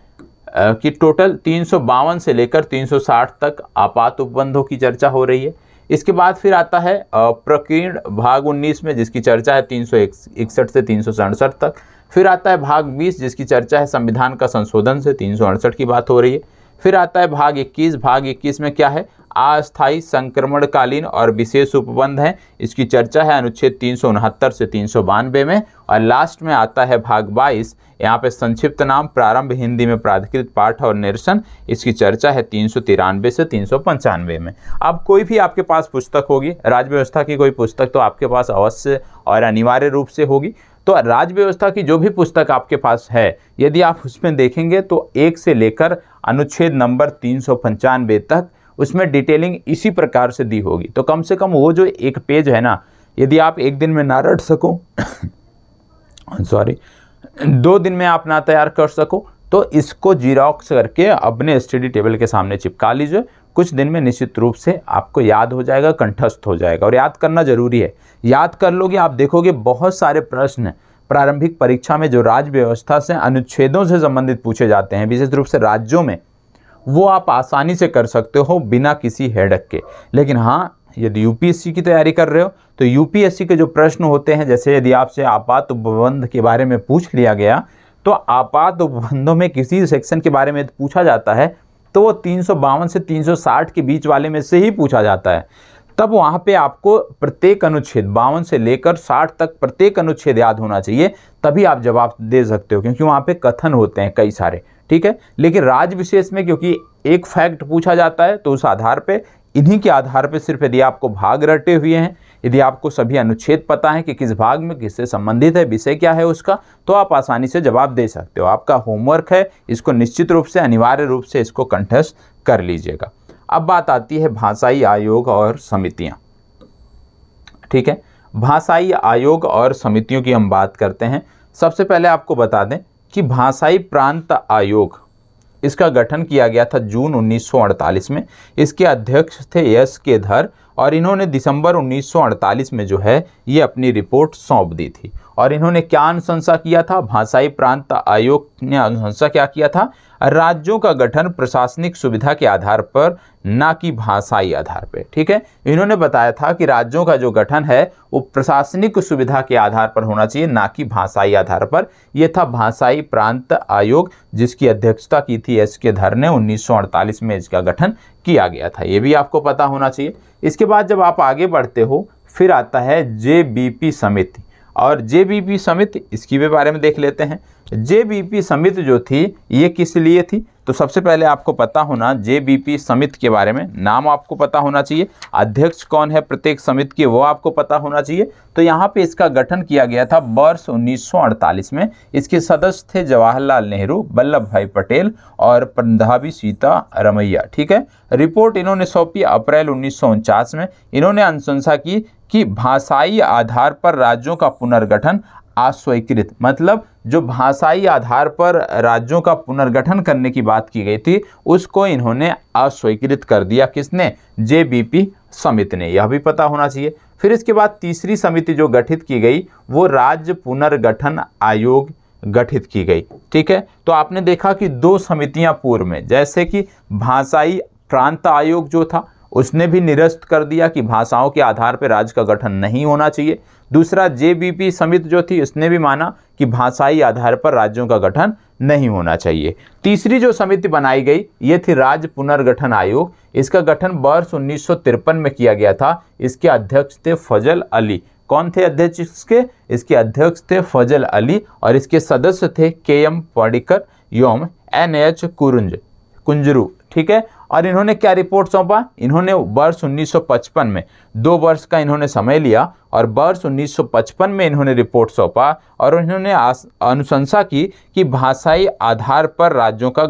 कि टोटल 352 से लेकर 360 तक आपात उपबंधों की चर्चा हो रही है। इसके बाद फिर आता है प्रकीर्ण भाग 19 में, जिसकी चर्चा है 361 से 367 तक। फिर आता है भाग 20, जिसकी चर्चा है संविधान का संशोधन से 368 की बात हो रही है। फिर आता है भाग 21। भाग 21 में क्या है, अस्थायी, संक्रमणकालीन और विशेष उपबंध हैं। इसकी चर्चा है अनुच्छेद 369 से 392 में। और लास्ट में आता है भाग 22, यहाँ पे संक्षिप्त नाम प्रारंभ हिंदी में प्राधिकृत पाठ और निरसन। इसकी चर्चा है 393 से 395 में। अब कोई भी आपके पास पुस्तक होगी, राज्य व्यवस्था की कोई पुस्तक तो आपके पास अवश्य और अनिवार्य रूप से होगी। तो राज्य व्यवस्था की जो भी पुस्तक आपके पास है, यदि आप उसमें देखेंगे तो 1 से लेकर अनुच्छेद नंबर 395 तक उसमें डिटेलिंग इसी प्रकार से दी होगी। तो कम से कम वो जो एक पेज है ना, यदि आप एक दिन में ना रट सको सॉरी 2 दिन में आप ना तैयार कर सको, तो इसको जीरोक्स करके अपने स्टडी टेबल के सामने चिपका लीजिए। कुछ दिन में निश्चित रूप से आपको याद हो जाएगा, कंठस्थ हो जाएगा। और याद करना जरूरी है, याद कर लोगे आप देखोगे बहुत सारे प्रश्न प्रारंभिक परीक्षा में जो राज्य व्यवस्था से अनुच्छेदों से संबंधित पूछे जाते हैं, विशेष रूप से राज्यों में, वो आप आसानी से कर सकते हो बिना किसी हेडक के। लेकिन हाँ, यदि यूपीएससी की तैयारी कर रहे हो तो यूपीएससी के जो प्रश्न होते हैं, जैसे यदि आपसे आपात उपबंध के बारे में पूछ लिया गया, तो आपात उपबंधों में किसी सेक्शन के बारे में पूछा जाता है तो वो 352 से 360 के बीच वाले में से ही पूछा जाता है। तब वहाँ पे आपको प्रत्येक अनुच्छेद 52 से लेकर 60 तक प्रत्येक अनुच्छेद याद होना चाहिए, तभी आप जवाब दे सकते हो, क्योंकि वहाँ पे कथन होते हैं कई सारे। ठीक है, लेकिन राज्य विशेष में क्योंकि एक फैक्ट पूछा जाता है, तो उस आधार पे, इन्हीं के आधार पे सिर्फ यदि आपको भाग रटे हुए हैं, यदि आपको सभी अनुच्छेद पता है कि किस भाग में किससे संबंधित है, विषय क्या है उसका, तो आप आसानी से जवाब दे सकते हो। आपका होमवर्क है, इसको निश्चित रूप से अनिवार्य रूप से इसको कंठस्थ कर लीजिएगा। अब बात आती है भाषाई आयोग और समितियां। ठीक है, भाषाई आयोग और समितियों की हम बात करते हैं। सबसे पहले आपको बता दें कि भाषाई प्रांत आयोग, इसका गठन किया गया था जून 1948 में। इसके अध्यक्ष थे एस के धर, और इन्होंने दिसंबर 1948 में जो है ये अपनी रिपोर्ट सौंप दी थी। और इन्होंने क्या अनुशंसा किया था? भाषाई प्रांत आयोग ने अनुशंसा क्या किया था? राज्यों का गठन प्रशासनिक सुविधा के आधार पर, ना कि भाषाई आधार पर। ठीक है, इन्होंने बताया था कि राज्यों का जो गठन है वो प्रशासनिक सुविधा के आधार पर होना चाहिए, ना कि भाषाई आधार पर। यह था भाषाई प्रांत आयोग, जिसकी अध्यक्षता की थी एस के धर ने। 1948 में इसका गठन किया गया था, ये भी आपको पता होना चाहिए। इसके बाद जब आप आगे बढ़ते हो, फिर आता है जेबीपी समिति। और जेबीपी समिति, इसकी भी बारे में देख लेते हैं। जेबीपी समिति जो थी ये किस लिए थी? तो सबसे पहले आपको पता होना जेबीपी समिति के बारे में, नाम आपको पता होना चाहिए, अध्यक्ष कौन है प्रत्येक समिति के वो आपको पता होना चाहिए। तो यहाँ पे इसका गठन किया गया था वर्ष 1948 में। इसके सदस्य थे जवाहरलाल नेहरू, वल्लभ भाई पटेल और पंडाभी सीतारमैया। ठीक है, रिपोर्ट इन्होंने सौंपी अप्रैल 1949 में। इन्होंने अनुशंसा की कि भाषाई आधार पर राज्यों का पुनर्गठन अस्वीकृत, मतलब जो भाषाई आधार पर राज्यों का पुनर्गठन करने की बात की गई थी उसको इन्होंने अस्वीकृत कर दिया। किसने? जेबीपी समिति ने, यह भी पता होना चाहिए। फिर इसके बाद तीसरी समिति जो गठित की गई वो राज्य पुनर्गठन आयोग गठित की गई। ठीक है, तो आपने देखा कि 2 समितियां पूर्व में, जैसे कि भाषाई प्रांत आयोग जो था उसने भी निरस्त कर दिया कि भाषाओं के आधार पर राज्य का गठन नहीं होना चाहिए। दूसरा जेबीपी समिति जो थी उसने भी माना कि भाषाई आधार पर राज्यों का गठन नहीं होना चाहिए। तीसरी जो समिति बनाई गई ये थी राज्य पुनर्गठन आयोग। इसका गठन वर्ष 1953 में किया गया था। इसके अध्यक्ष थे फजल अली। कौन थे अध्यक्ष इसके? इसके अध्यक्ष थे फजल अली, और इसके सदस्य थे के.एम. पडिक्कर एवं एन.एच. कुंजरू। ठीक है, और इन्होंने क्या रिपोर्ट सौंपा? इन्होंने वर्ष 1955 में, 2 वर्ष का इन्होंने समय लिया और वर्ष 1955 में इन्होंने रिपोर्ट सौंपा और इन्होंने अनुशंसा की कि भाषाई आधार पर राज्यों का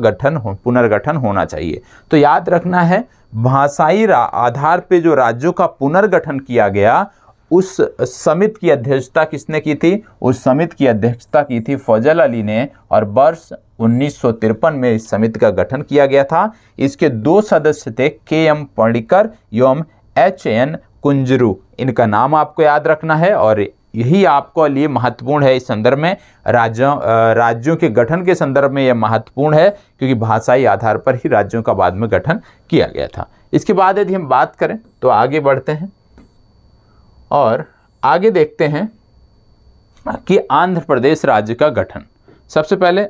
पुनर्गठन होना चाहिए। तो याद रखना है, भाषाई आधार पर जो राज्यों का पुनर्गठन किया गया उस समिति की अध्यक्षता किसने की थी? उस समिति की अध्यक्षता की थी फजल अली ने, और वर्ष 1953 में इस समिति का गठन किया गया था। इसके 2 सदस्य थे के.एम. पडिक्कर एवं एच.एन. कुंजरू। इनका नाम आपको याद रखना है और यही आपको लिए महत्वपूर्ण है इस संदर्भ में। राज्यों के गठन के संदर्भ में यह महत्वपूर्ण है क्योंकि भाषाई आधार पर ही राज्यों का बाद में गठन किया गया था। इसके बाद यदि हम बात करें तो आगे बढ़ते हैं और आगे देखते हैं कि आंध्र प्रदेश राज्य का गठन। सबसे पहले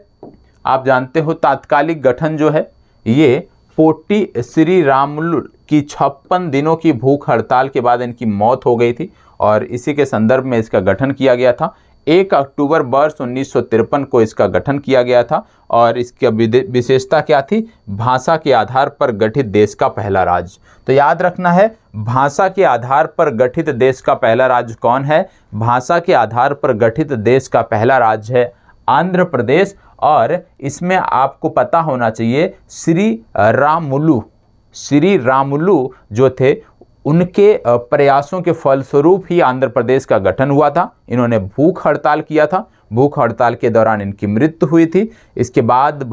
आप जानते हो तात्कालिक गठन जो है ये पोटी श्री रामुलु की 56 दिनों की भूख हड़ताल के बाद इनकी मौत हो गई थी और इसी के संदर्भ में इसका गठन किया गया था। 1 अक्टूबर वर्ष 1953 को इसका गठन किया गया था और इसकी विशेषता क्या थी? भाषा के आधार पर गठित देश का पहला राज्य। तो याद रखना है, भाषा के आधार पर गठित देश का पहला राज्य कौन है? भाषा के आधार पर गठित देश का पहला राज्य है आंध्र प्रदेश। और इसमें आपको पता होना चाहिए श्री रामुलु जो थे, उनके प्रयासों के फलस्वरूप ही आंध्र प्रदेश का गठन हुआ था। इन्होंने भूख हड़ताल किया था, भूख हड़ताल के दौरान इनकी मृत्यु हुई थी। इसके बाद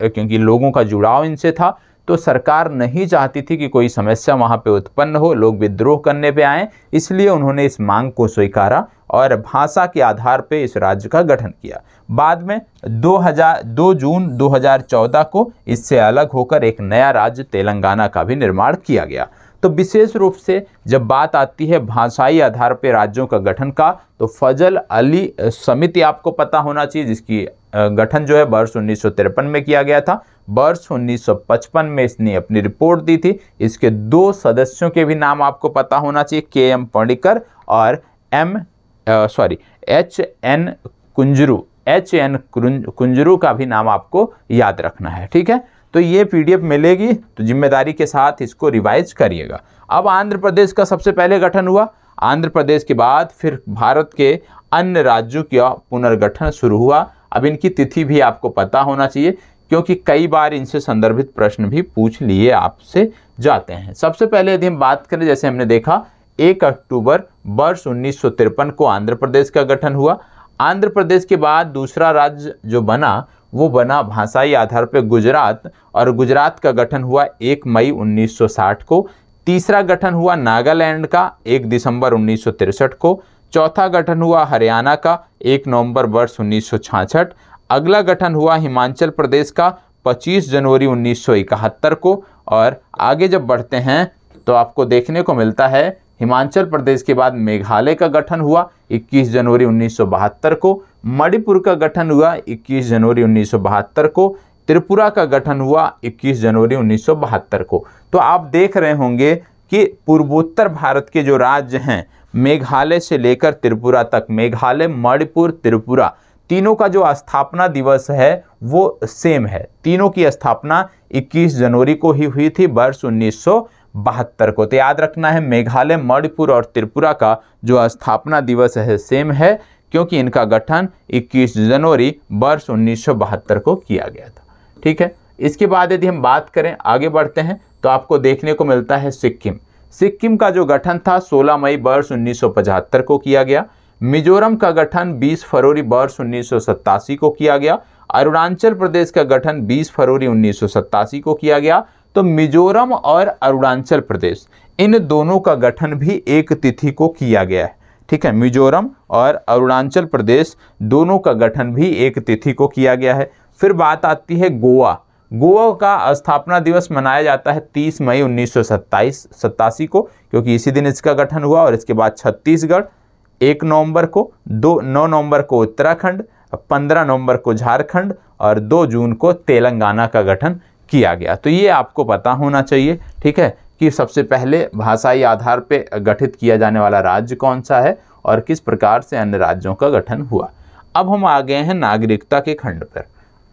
क्योंकि लोगों का जुड़ाव इनसे था, तो सरकार नहीं चाहती थी कि कोई समस्या वहाँ पे उत्पन्न हो, लोग विद्रोह करने पे आए, इसलिए उन्होंने इस मांग को स्वीकारा और भाषा के आधार पे इस राज्य का गठन किया। बाद में 2 जून 2014 को इससे अलग होकर एक नया राज्य तेलंगाना का भी निर्माण किया गया। तो विशेष रूप से जब बात आती है भाषाई आधार पर राज्यों का गठन का, तो फजल अली समिति आपको पता होना चाहिए, जिसकी गठन जो है वर्ष 1953 में किया गया था। वर्ष 1955 में इसने अपनी रिपोर्ट दी थी। इसके 2 सदस्यों के भी नाम आपको पता होना चाहिए, KM पणिकर और HN कुंजरू का भी नाम आपको याद रखना है। ठीक है, तो ये PDF मिलेगी, तो जिम्मेदारी के साथ इसको रिवाइज करिएगा। अब आंध्र प्रदेश का सबसे पहले गठन हुआ। आंध्र प्रदेश के बाद फिर भारत के अन्य राज्यों का पुनर्गठन शुरू हुआ। अब इनकी तिथि भी आपको पता होना चाहिए, क्योंकि कई बार इनसे संदर्भित प्रश्न भी पूछ लिए आपसे जाते हैं। सबसे पहले यदि हम बात करें, जैसे हमने देखा 1 अक्टूबर वर्ष 1953 को आंध्र प्रदेश का गठन हुआ। आंध्र प्रदेश के बाद दूसरा राज्य जो बना वो बना भाषाई आधार पर गुजरात, और गुजरात का गठन हुआ 1 मई 1960 को। तीसरा गठन हुआ नागालैंड का 1 दिसंबर 1963 को। चौथा गठन हुआ हरियाणा का 1 नवंबर वर्ष 1966। अगला गठन हुआ हिमाचल प्रदेश का 25 जनवरी 1971 को। और आगे जब बढ़ते हैं तो आपको देखने को मिलता है हिमाचल प्रदेश के बाद मेघालय का गठन हुआ 21 जनवरी 1972 को। मणिपुर का गठन हुआ 21 जनवरी 1972 को। त्रिपुरा का गठन हुआ 21 जनवरी 1972 को। तो आप देख रहे होंगे कि पूर्वोत्तर भारत के जो राज्य हैं, मेघालय से लेकर त्रिपुरा तक, मेघालय, मणिपुर, त्रिपुरा, तीनों का जो स्थापना दिवस है वो सेम है। तीनों की स्थापना 21 जनवरी को ही हुई थी वर्ष 1972 को। तो याद रखना है, मेघालय, मणिपुर और त्रिपुरा का जो स्थापना दिवस है सेम है, क्योंकि इनका गठन 21 जनवरी वर्ष 1972 को किया गया था। ठीक है, इसके बाद यदि हम बात करें, आगे बढ़ते हैं, तो आपको देखने को मिलता है सिक्किम का जो गठन था 16 मई वर्ष 1975 को किया गया। मिजोरम का गठन 20 फरवरी वर्ष 1987 को किया गया। अरुणाचल प्रदेश का गठन 20 फरवरी 1987 को किया गया। तो मिजोरम और अरुणाचल प्रदेश, इन दोनों का गठन भी एक तिथि को किया गया है। ठीक है, मिजोरम और अरुणाचल प्रदेश दोनों का गठन भी एक तिथि को किया गया है। फिर बात आती है गोवा का स्थापना दिवस मनाया जाता है 30 मई 1987 को, क्योंकि इसी दिन इसका गठन हुआ। और इसके बाद छत्तीसगढ़ 1 नवंबर को, 9 नवंबर को उत्तराखंड, 15 नवंबर को झारखंड और 2 जून को तेलंगाना का गठन किया गया। तो ये आपको पता होना चाहिए, ठीक है, कि सबसे पहले भाषाई आधार पे गठित किया जाने वाला राज्य कौन सा है और किस प्रकार से अन्य राज्यों का गठन हुआ। अब हम आ गए हैं नागरिकता के खंड पर।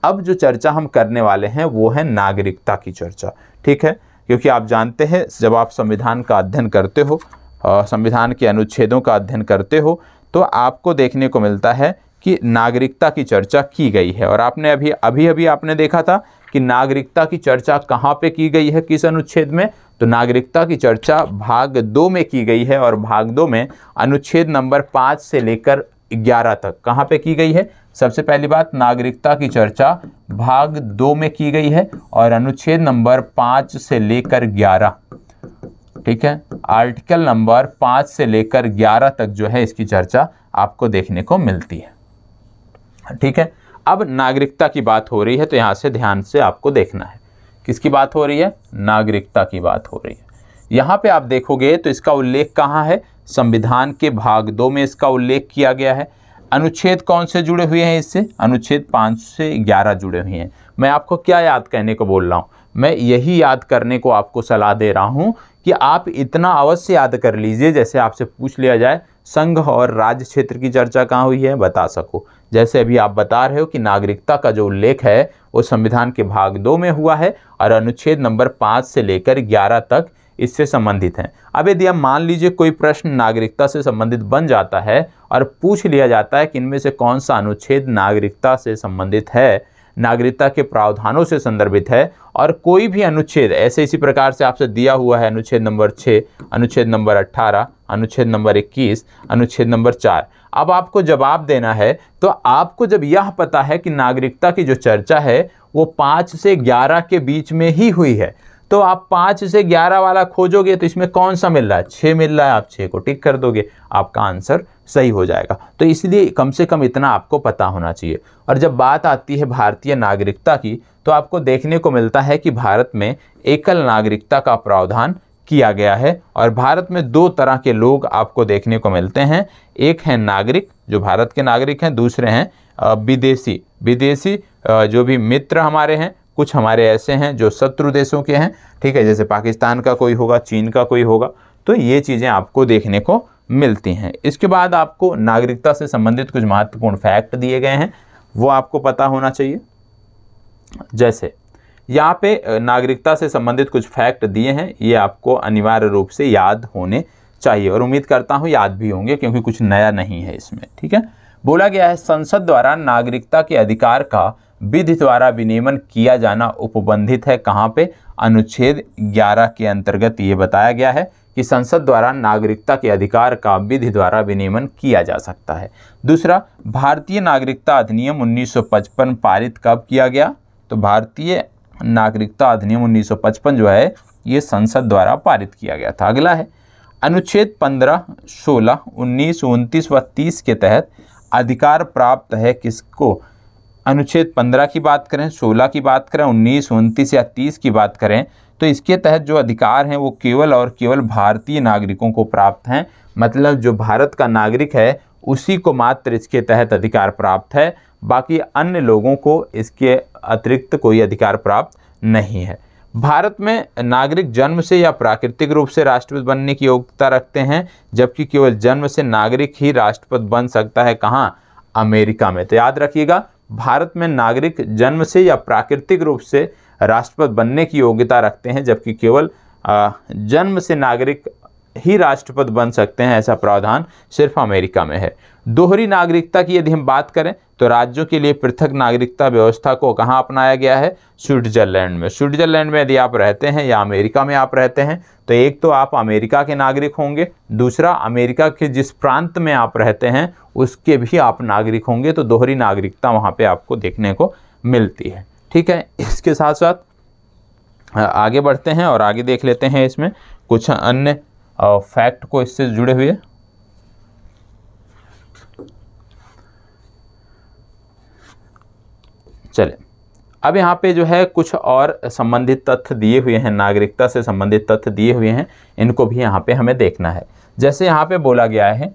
अब जो चर्चा हम करने वाले हैं वो है नागरिकता की चर्चा। ठीक है, क्योंकि आप जानते हैं जब आप संविधान का अध्ययन करते हो, संविधान के अनुच्छेदों का अध्ययन करते हो, तो आपको देखने को मिलता है कि नागरिकता की चर्चा की गई है। और आपने अभी आपने देखा था कि नागरिकता की चर्चा कहाँ पे की गई है, किस अनुच्छेद में? तो नागरिकता की चर्चा भाग 2 में की गई है। और भाग 2 में अनुच्छेद नंबर 5 से लेकर 11 तक कहाँ पे की गई है? सबसे पहली बात, नागरिकता की चर्चा भाग 2 में की गई है और अनुच्छेद नंबर 5 से लेकर 11, ठीक है, आर्टिकल नंबर 5 से लेकर 11 तक जो है इसकी चर्चा आपको देखने को मिलती है। ठीक है, अब नागरिकता की बात हो रही है तो यहाँ से ध्यान से आपको देखना है, किसकी बात हो रही है? नागरिकता की बात हो रही है। यहाँ पे आप देखोगे तो इसका उल्लेख कहाँ है? संविधान के भाग 2 में इसका उल्लेख किया गया है। अनुच्छेद कौन से जुड़े हुए हैं इससे? अनुच्छेद 5 से 11 जुड़े हुए हैं। मैं आपको क्या याद करने को बोल रहा हूँ? मैं यही याद करने को आपको सलाह दे रहा हूं कि आप इतना अवश्य याद कर लीजिए, जैसे आपसे पूछ लिया जाए संघ और राज्य क्षेत्र की चर्चा कहाँ हुई है, बता सको। जैसे अभी आप बता रहे हो कि नागरिकता का जो उल्लेख है वो संविधान के भाग 2 में हुआ है और अनुच्छेद नंबर 5 से लेकर 11 तक इससे संबंधित हैं। अब यदि आप मान लीजिए कोई प्रश्न नागरिकता से संबंधित बन जाता है और पूछ लिया जाता है कि इनमें से कौन सा अनुच्छेद नागरिकता से संबंधित है, नागरिकता के प्रावधानों से संदर्भित है, और कोई भी अनुच्छेद ऐसे इसी प्रकार से आपसे दिया हुआ है, अनुच्छेद नंबर 6, अनुच्छेद नंबर 18, अनुच्छेद नंबर 21, अनुच्छेद नंबर 4, अब आपको जवाब देना है। तो आपको जब यह पता है कि नागरिकता की जो चर्चा है वो 5 से 11 के बीच में ही हुई है, तो आप 5 से 11 वाला खोजोगे तो इसमें कौन सा मिल रहा है, 6 मिल रहा है, आप 6 को टिक कर दोगे, आपका आंसर सही हो जाएगा। तो इसलिए कम से कम इतना आपको पता होना चाहिए। और जब बात आती है भारतीय नागरिकता की, तो आपको देखने को मिलता है कि भारत में एकल नागरिकता का प्रावधान किया गया है और भारत में 2 तरह के लोग आपको देखने को मिलते हैं। एक है नागरिक जो भारत के नागरिक हैं, दूसरे हैं विदेशी। विदेशी जो भी मित्र हमारे हैं, कुछ हमारे ऐसे हैं जो शत्रु देशों के हैं, ठीक है, जैसे पाकिस्तान का कोई होगा, चीन का कोई होगा, तो ये चीज़ें आपको देखने को मिलती हैं। इसके बाद आपको नागरिकता से संबंधित कुछ महत्वपूर्ण फैक्ट दिए गए हैं, वो आपको पता होना चाहिए। जैसे यहाँ पे नागरिकता से संबंधित कुछ फैक्ट दिए हैं, ये आपको अनिवार्य रूप से याद होने चाहिए और उम्मीद करता हूँ याद भी होंगे क्योंकि कुछ नया नहीं है इसमें, ठीक है। बोला गया है संसद द्वारा नागरिकता के अधिकार का विधि द्वारा विनियमन किया जाना उपबंधित है। कहाँ पे? अनुच्छेद 11 के अंतर्गत ये बताया गया है कि संसद द्वारा नागरिकता के अधिकार का विधि द्वारा विनियमन किया जा सकता है। दूसरा, भारतीय नागरिकता अधिनियम 1955 पारित कब किया गया? तो भारतीय नागरिकता अधिनियम 1955 जो है ये संसद द्वारा पारित किया गया था। अगला है अनुच्छेद 15, 16, 19, 29 व 30 के तहत अधिकार प्राप्त है किसको? अनुच्छेद 15 की बात करें, 16 की बात करें, 19, 29 या 30 की बात करें तो इसके तहत जो अधिकार हैं वो केवल और केवल भारतीय नागरिकों को प्राप्त हैं। मतलब जो भारत का नागरिक है उसी को मात्र इसके तहत अधिकार प्राप्त है, बाकी अन्य लोगों को इसके अतिरिक्त कोई अधिकार प्राप्त नहीं है। भारत में नागरिक जन्म से या प्राकृतिक रूप से राष्ट्रपति बनने की योग्यता रखते हैं, जबकि केवल जन्म से नागरिक ही राष्ट्रपति बन सकता है। कहाँ? अमेरिका में। तो याद रखिएगा, भारत में नागरिक जन्म से या प्राकृतिक रूप से राष्ट्रपति बनने की योग्यता रखते हैं, जबकि केवल जन्म से नागरिक ही राष्ट्रपति बन सकते हैं, ऐसा प्रावधान सिर्फ अमेरिका में है। दोहरी नागरिकता की यदि हम बात करें तो राज्यों के लिए पृथक नागरिकता व्यवस्था को कहाँ अपनाया गया है? स्विट्जरलैंड में। स्विट्जरलैंड में यदि आप रहते हैं या अमेरिका में आप रहते हैं तो एक तो आप अमेरिका के नागरिक होंगे, दूसरा अमेरिका के जिस प्रांत में आप रहते हैं उसके भी आप नागरिक होंगे। तो दोहरी नागरिकता वहाँ पे आपको देखने को मिलती है, ठीक है। इसके साथ साथ आगे बढ़ते हैं और आगे देख लेते हैं इसमें कुछ अन्य फैक्ट को इससे जुड़े हुए। चले, अब यहाँ पे जो है कुछ और संबंधित तथ्य दिए हुए हैं, नागरिकता से संबंधित तथ्य दिए हुए हैं, इनको भी यहाँ पे हमें देखना है। जैसे यहाँ पे बोला गया है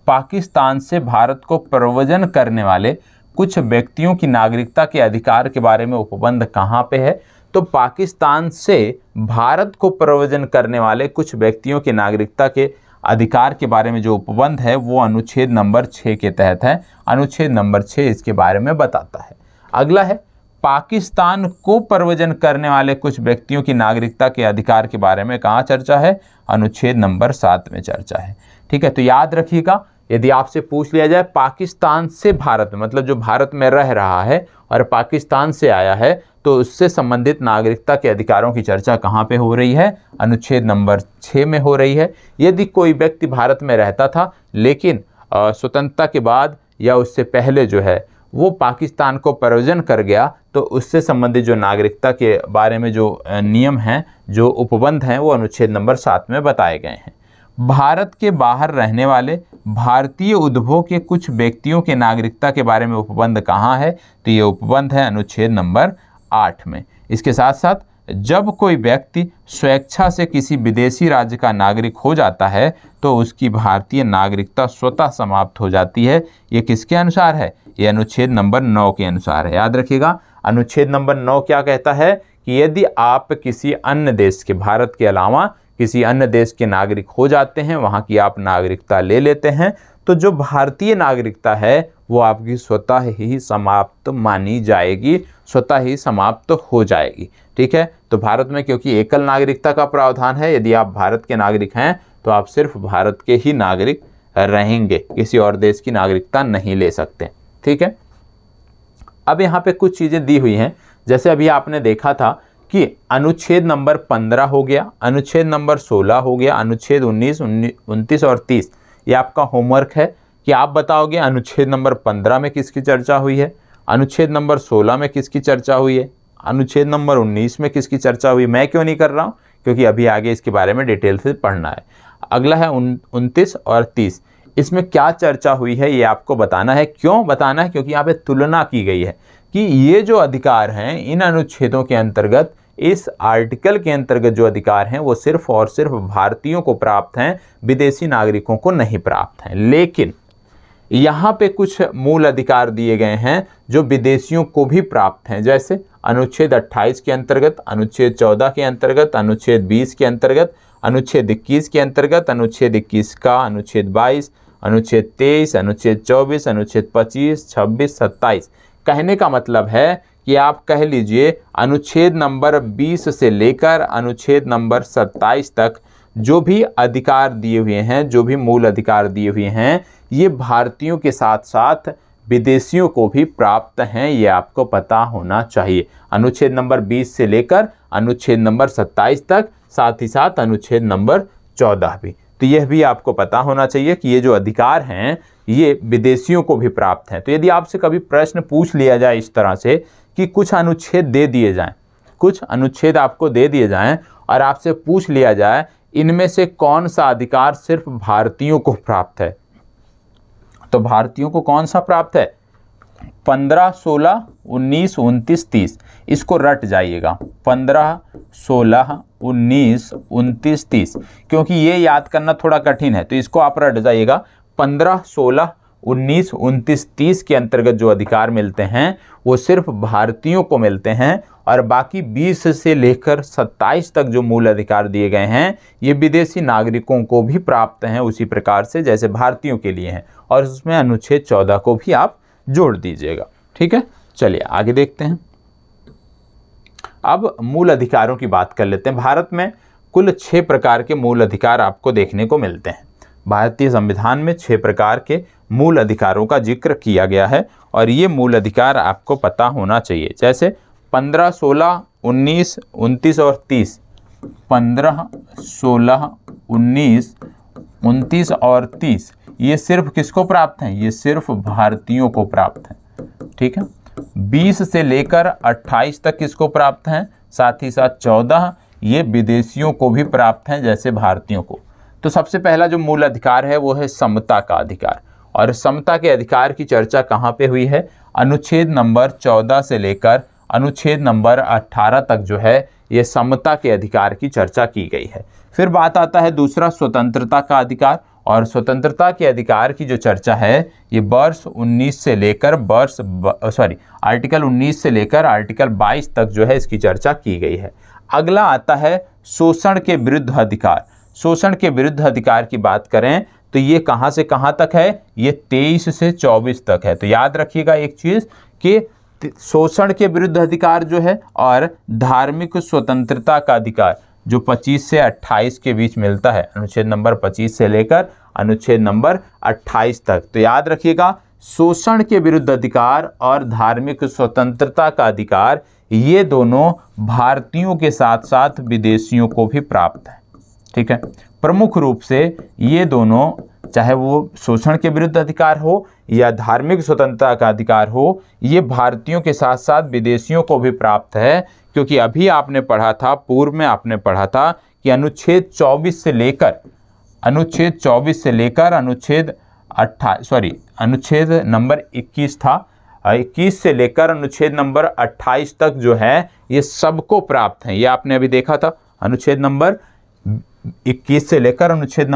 पाकिस्तान से भारत को प्रव्रजन करने वाले कुछ व्यक्तियों की नागरिकता के अधिकार के बारे में उपबंध कहाँ पे है? तो पाकिस्तान से भारत को प्रव्रजन करने वाले कुछ व्यक्तियों की नागरिकता के अधिकार के बारे में जो उपबंध है वो अनुच्छेद नंबर 6 के तहत है। अनुच्छेद नंबर 6 इसके बारे में बताता है। अगला है पाकिस्तान को प्रव्रजन करने वाले कुछ व्यक्तियों की नागरिकता के अधिकार के बारे में कहाँ चर्चा है? अनुच्छेद नंबर 7 में चर्चा है, ठीक है। तो याद रखिएगा, यदि आपसे पूछ लिया जाए पाकिस्तान से भारत, मतलब जो भारत में रह रहा है और पाकिस्तान से आया है, तो उससे संबंधित नागरिकता के अधिकारों की चर्चा कहाँ पे हो रही है? अनुच्छेद नंबर 6 में हो रही है। यदि कोई व्यक्ति भारत में रहता था लेकिन स्वतंत्रता के बाद या उससे पहले जो है वो पाकिस्तान को प्रव्रजन कर गया, तो उससे संबंधित जो नागरिकता के बारे में जो नियम हैं, जो उपबंध हैं, वो अनुच्छेद नंबर 7 में बताए गए हैं। भारत के बाहर रहने वाले भारतीय उद्भव के कुछ व्यक्तियों के नागरिकता के बारे में उपबंध कहाँ है? तो ये उपबंध है अनुच्छेद नंबर 8 में। इसके साथ साथ जब कोई व्यक्ति स्वेच्छा से किसी विदेशी राज्य का नागरिक हो जाता है तो उसकी भारतीय नागरिकता स्वतः समाप्त हो जाती है। ये किसके अनुसार है? ये अनुच्छेद नंबर 9 के अनुसार है। याद रखिएगा, अनुच्छेद नंबर 9 क्या कहता है कि यदि आप किसी अन्य देश के, भारत के अलावा किसी अन्य देश के नागरिक हो जाते हैं, वहाँ की आप नागरिकता ले लेते हैं, तो जो भारतीय नागरिकता है वो आपकी स्वतः ही समाप्त मानी जाएगी, स्वतः ही समाप्त हो जाएगी। ठीक है, तो भारत में क्योंकि एकल नागरिकता का प्रावधान है, यदि आप भारत के नागरिक हैं तो आप सिर्फ भारत के ही नागरिक रहेंगे, किसी और देश की नागरिकता नहीं ले सकते। ठीक है, अब यहाँ पे कुछ चीज़ें दी हुई हैं, जैसे अभी आपने देखा था कि अनुच्छेद नंबर 15 हो गया, अनुच्छेद नंबर 16 हो गया, अनुच्छेद 19, 29 और 30। ये आपका होमवर्क है कि आप बताओगे अनुच्छेद नंबर 15 में किसकी चर्चा हुई है, अनुच्छेद नंबर 16 में किसकी चर्चा हुई है, अनुच्छेद नंबर 19 में किसकी चर्चा हुई। मैं क्यों नहीं कर रहा हूँ, क्योंकि अभी आगे इसके बारे में डिटेल से पढ़ना है। अगला है 29 और 30, इसमें क्या चर्चा हुई है ये आपको बताना है। क्यों बताना है, क्योंकि यहाँ पे तुलना की गई है कि ये जो अधिकार हैं इन अनुच्छेदों के अंतर्गत, इस आर्टिकल के अंतर्गत जो अधिकार हैं वो सिर्फ और सिर्फ भारतीयों को प्राप्त हैं, विदेशी नागरिकों को नहीं प्राप्त हैं। लेकिन यहाँ पे कुछ मूल अधिकार दिए गए हैं जो विदेशियों को भी प्राप्त हैं, जैसे अनुच्छेद 28 के अंतर्गत, अनुच्छेद 14 के अंतर्गत, अनुच्छेद 20 के अंतर्गत, अनुच्छेद 21 के अंतर्गत, अनुच्छेद 21 का, अनुच्छेद 22, अनुच्छेद 23, अनुच्छेद 24, अनुच्छेद 25, 26, 27। कहने का मतलब है कि आप कह लीजिए अनुच्छेद नंबर 20 से लेकर अनुच्छेद नंबर 27 तक जो भी अधिकार दिए हुए हैं, जो भी मूल अधिकार दिए हुए हैं, ये भारतीयों के साथ साथ विदेशियों को भी प्राप्त हैं, ये आपको पता होना चाहिए। अनुच्छेद नंबर 20 से लेकर अनुच्छेद नंबर 27 तक, साथ ही साथ अनुच्छेद नंबर 14 भी। तो यह भी आपको पता होना चाहिए कि ये जो अधिकार हैं ये विदेशियों को भी प्राप्त हैं। तो यदि आपसे कभी प्रश्न पूछ लिया जाए इस तरह से कि कुछ अनुच्छेद दे दिए जाएं, कुछ अनुच्छेद आपको दे दिए जाएं और आपसे पूछ लिया जाए इनमें से कौन सा अधिकार सिर्फ भारतीयों को प्राप्त है, तो भारतीयों को कौन सा प्राप्त है? 15, 16, 19, 29, 30। इसको रट जाइएगा, 15, 16, 19, 29, 30, क्योंकि ये याद करना थोड़ा कठिन है, तो इसको आप रट जाइएगा। 15, 16, 19, 29, 30 के अंतर्गत जो अधिकार मिलते हैं वो सिर्फ भारतीयों को मिलते हैं, और बाकी 20 से लेकर 27 तक जो मूल अधिकार दिए गए हैं ये विदेशी नागरिकों को भी प्राप्त हैं, उसी प्रकार से जैसे भारतीयों के लिए हैं, और उसमें अनुच्छेद 14 को भी आप जोड़ दीजिएगा। ठीक है, चलिए आगे देखते हैं। अब मूल अधिकारों की बात कर लेते हैं। भारत में कुल 6 प्रकार के मूल अधिकार आपको देखने को मिलते हैं। भारतीय संविधान में 6 प्रकार के मूल अधिकारों का जिक्र किया गया है, और ये मूल अधिकार आपको पता होना चाहिए, जैसे 15, 16, 19, 29 और 30। 15, 16, 19, 29 और 30 ये सिर्फ किसको प्राप्त हैं? ये सिर्फ भारतीयों को प्राप्त हैं। ठीक है, 20 से लेकर 28 तक किसको प्राप्त हैं? साथ ही साथ 14 ये विदेशियों को भी प्राप्त हैं, जैसे भारतीयों को। तो सबसे पहला जो मूल अधिकार है वो है समता का अधिकार, और समता के अधिकार की चर्चा कहाँ पे हुई है? अनुच्छेद नंबर 14 से लेकर अनुच्छेद नंबर 18 तक जो है ये समता के अधिकार की चर्चा की गई है। फिर बात आता है दूसरा, स्वतंत्रता का अधिकार, और स्वतंत्रता के अधिकार की जो चर्चा है ये आर्टिकल 19 से लेकर आर्टिकल 22 तक जो है इसकी चर्चा की गई है। अगला आता है शोषण के विरुद्ध अधिकार। शोषण के विरुद्ध अधिकार की बात करें तो ये कहाँ से कहाँ तक है? ये 23 से 24 तक है। तो याद रखिएगा एक चीज़ कि शोषण के विरुद्ध अधिकार जो है और धार्मिक स्वतंत्रता का अधिकार जो 25 से 28 के बीच मिलता है, अनुच्छेद नंबर 25 से लेकर अनुच्छेद नंबर 28 तक। तो याद रखिएगा शोषण के विरुद्ध अधिकार और धार्मिक स्वतंत्रता का अधिकार ये दोनों भारतीयों के साथ साथ विदेशियों को भी प्राप्त है। ठीक है, प्रमुख रूप से ये दोनों, चाहे वो शोषण के विरुद्ध अधिकार हो या धार्मिक स्वतंत्रता का अधिकार हो, ये भारतीयों के साथ साथ विदेशियों को भी प्राप्त है, क्योंकि अभी आपने पढ़ा था, पूर्व में आपने पढ़ा था कि अनुच्छेद नंबर 21 था, 21 से लेकर अनुच्छेद नंबर 28 तक जो है ये सबको प्राप्त है। ये आपने अभी देखा था, अनुच्छेद नंबर 21 से लेकर अनुच्छेद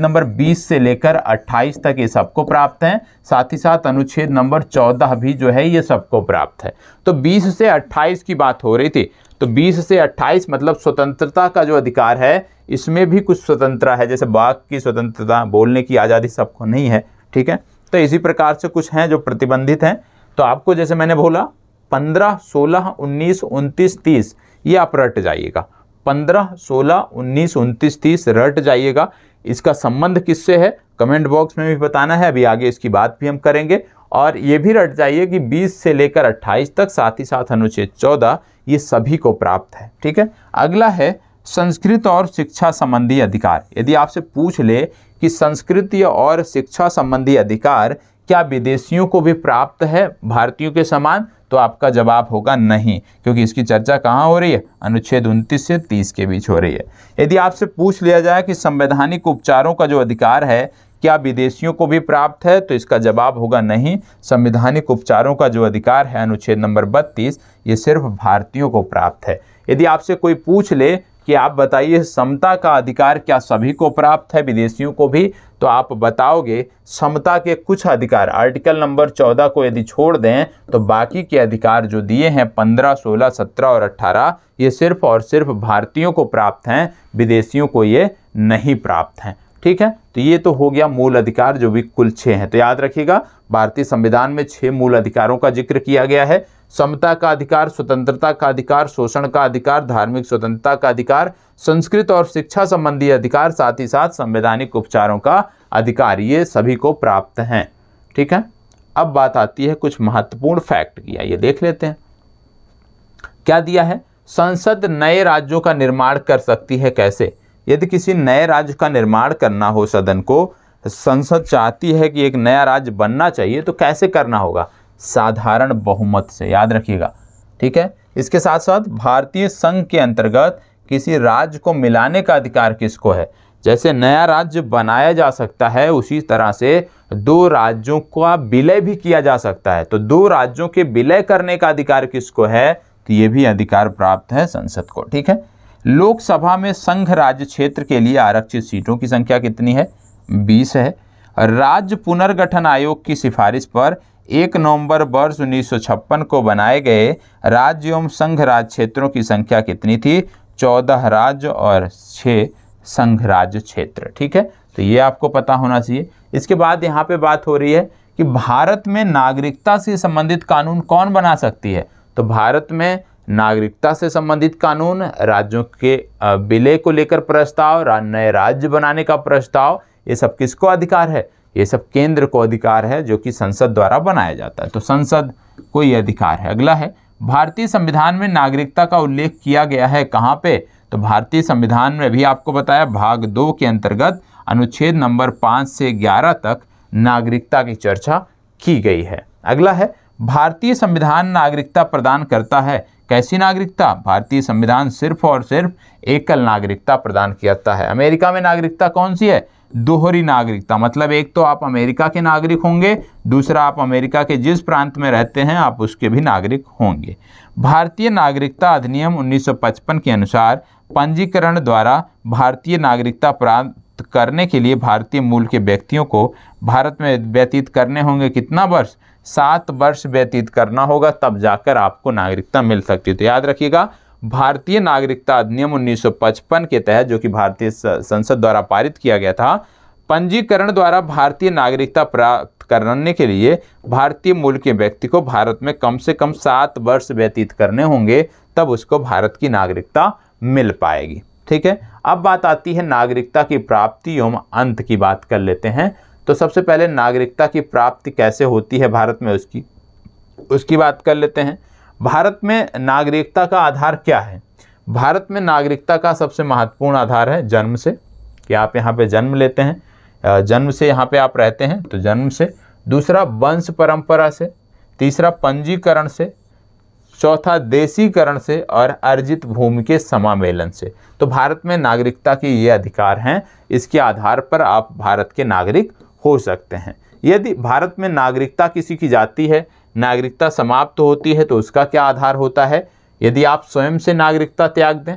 नंबर 20 से लेकर 28 तक ये सबको प्राप्त है। साथ ही साथ अनुच्छेद नंबर 14 भी जो है ये सबको प्राप्त है। तो 20 से 28 की बात हो रही थी, तो 20 से 28 मतलब स्वतंत्रता का जो अधिकार है इसमें भी कुछ स्वतंत्रता है, जैसे वाक की स्वतंत्रता, बोलने की आज़ादी सबको नहीं है, ठीक है। तो इसी प्रकार से कुछ हैं जो प्रतिबंधित हैं। तो आपको जैसे मैंने बोला 15, 16, 19, 29, 30 ये आप रट जाइएगा। 15, 16, 19, 29, 30 रट जाइएगा। इसका संबंध किससे है कमेंट बॉक्स में भी बताना है, अभी आगे इसकी बात भी हम करेंगे। और ये भी रट जाइए कि 20 से लेकर 28 तक, साथ ही साथ अनुच्छेद 14 ये सभी को प्राप्त है, ठीक है। अगला है संस्कृत और शिक्षा संबंधी अधिकार। यदि आपसे पूछ ले कि संस्कृति और शिक्षा संबंधी अधिकार क्या विदेशियों को भी प्राप्त है भारतीयों के समान, तो आपका जवाब होगा नहीं, क्योंकि इसकी चर्चा कहाँ हो रही है, अनुच्छेद 29 से 30 के बीच हो रही है। यदि आपसे पूछ लिया जाए कि संवैधानिक उपचारों का जो अधिकार है क्या विदेशियों को भी प्राप्त है, तो इसका जवाब होगा नहीं। संवैधानिक उपचारों का जो अधिकार है अनुच्छेद नंबर 32 ये सिर्फ भारतीयों को प्राप्त है। यदि आपसे कोई पूछ ले कि आप बताइए समता का अधिकार क्या सभी को प्राप्त है विदेशियों को भी, तो आप बताओगे समता के कुछ अधिकार, आर्टिकल नंबर 14 को यदि छोड़ दें तो बाकी के अधिकार जो दिए हैं 15, 16, 17 और 18 ये सिर्फ और सिर्फ भारतीयों को प्राप्त हैं, विदेशियों को ये नहीं प्राप्त हैं, ठीक है। तो ये तो हो गया मूल अधिकार जो भी कुल 6 हैं। तो याद रखिएगा भारतीय संविधान में 6 मूल अधिकारों का जिक्र किया गया है। समता का अधिकार, स्वतंत्रता का अधिकार, शोषण का अधिकार, धार्मिक स्वतंत्रता का अधिकार, संस्कृत और शिक्षा संबंधी अधिकार, साथ ही साथ संवैधानिक उपचारों का अधिकार, ये सभी को प्राप्त हैं, ठीक है। अब बात आती है कुछ महत्वपूर्ण फैक्ट की, आइए देख लेते हैं क्या दिया है। संसद नए राज्यों का निर्माण कर सकती है कैसे। यदि किसी नए राज्य का निर्माण करना हो, सदन को संसद चाहती है कि एक नया राज्य बनना चाहिए, तो कैसे करना होगा, साधारण बहुमत से, याद रखिएगा, ठीक है। इसके साथ साथ भारतीय संघ के अंतर्गत किसी राज्य को मिलाने का अधिकार किसको है। जैसे नया राज्य बनाया जा सकता है उसी तरह से 2 राज्यों का विलय भी किया जा सकता है, तो 2 राज्यों के विलय करने का अधिकार किसको है, तो ये भी अधिकार प्राप्त है संसद को, ठीक है। लोकसभा में संघ राज्य क्षेत्र के लिए आरक्षित सीटों की संख्या कितनी है, 20 है। राज्य पुनर्गठन आयोग की सिफारिश पर 1 नवंबर वर्ष 1956 को बनाए गए राज्य एवं संघ राज्य क्षेत्रों की संख्या कितनी थी, 14 राज्य और 6 संघ राज्य क्षेत्र, ठीक है। तो ये आपको पता होना चाहिए। इसके बाद यहाँ पे बात हो रही है कि भारत में नागरिकता से संबंधित कानून कौन बना सकती है, तो भारत में नागरिकता से संबंधित कानून, राज्यों के विलय को लेकर प्रस्ताव, नए राज्य बनाने का प्रस्ताव, ये सब किसको अधिकार है, ये सब केंद्र को अधिकार है जो कि संसद द्वारा बनाया जाता है, तो संसद को ये अधिकार है। अगला है भारतीय संविधान में नागरिकता का उल्लेख किया गया है कहाँ पे, तो भारतीय संविधान में भी आपको बताया भाग 2 के अंतर्गत अनुच्छेद नंबर 5 से 11 तक नागरिकता की चर्चा की गई है। अगला है भारतीय संविधान नागरिकता प्रदान करता है कैसी नागरिकता, भारतीय संविधान सिर्फ और सिर्फ एकल नागरिकता प्रदान करता है। अमेरिका में नागरिकता कौन सी है, दोहरी नागरिकता, मतलब एक तो आप अमेरिका के नागरिक होंगे, दूसरा आप अमेरिका के जिस प्रांत में रहते हैं आप उसके भी नागरिक होंगे। भारतीय नागरिकता अधिनियम 1955 के अनुसार पंजीकरण द्वारा भारतीय नागरिकता प्राप्त करने के लिए भारतीय मूल के व्यक्तियों को भारत में व्यतीत करने होंगे कितना वर्ष, 7 वर्ष व्यतीत करना होगा, तब जाकर आपको नागरिकता मिल सकती है। तो याद रखिएगा भारतीय नागरिकता अधिनियम 1955 के तहत जो कि भारतीय संसद द्वारा पारित किया गया था, पंजीकरण द्वारा भारतीय नागरिकता प्राप्त करने के लिए भारतीय मूल के व्यक्ति को भारत में कम से कम 7 वर्ष व्यतीत करने होंगे, तब उसको भारत की नागरिकता मिल पाएगी, ठीक है। अब बात आती है नागरिकता की प्राप्ति एवं अंत की बात कर लेते हैं। तो सबसे पहले नागरिकता की प्राप्ति कैसे होती है भारत में उसकी बात कर लेते हैं। भारत में नागरिकता का आधार क्या है, भारत में नागरिकता का सबसे महत्वपूर्ण आधार है जन्म से, कि आप यहाँ पे जन्म लेते हैं, जन्म से यहाँ पे आप रहते हैं तो जन्म से, दूसरा वंश परंपरा से, तीसरा पंजीकरण से, चौथा देशीकरण से और अर्जित भूमि के समामेलन से। तो भारत में नागरिकता के ये अधिकार हैं, इसके आधार पर आप भारत के नागरिक हो सकते हैं। यदि भारत में नागरिकता किसी की जाती है, नागरिकता समाप्त होती है, तो उसका क्या आधार होता है। यदि आप स्वयं से नागरिकता त्याग दें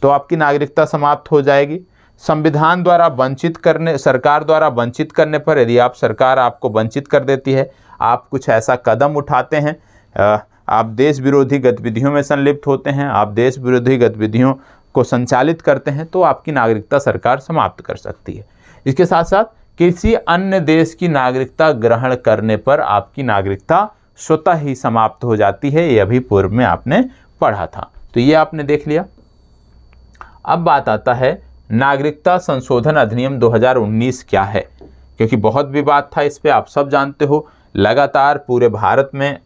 तो आपकी नागरिकता समाप्त हो जाएगी। संविधान द्वारा वंचित करने, सरकार द्वारा वंचित करने पर, यदि सरकार आपको वंचित कर देती है, आप कुछ ऐसा कदम उठाते हैं, आप देश विरोधी गतिविधियों में संलिप्त होते हैं, आप देश विरोधी गतिविधियों को संचालित करते हैं, तो आपकी नागरिकता सरकार समाप्त कर सकती है। इसके साथ साथ किसी अन्य देश की नागरिकता ग्रहण करने पर आपकी नागरिकता स्वतः ही समाप्त हो जाती है। ये अभी पूर्व में आपने पढ़ा था, तो ये आपने देख लिया। अब बात आता है नागरिकता संशोधन अधिनियम 2019 क्या है, क्योंकि बहुत विवाद था इस पे, आप सब जानते हो। लगातार पूरे भारत में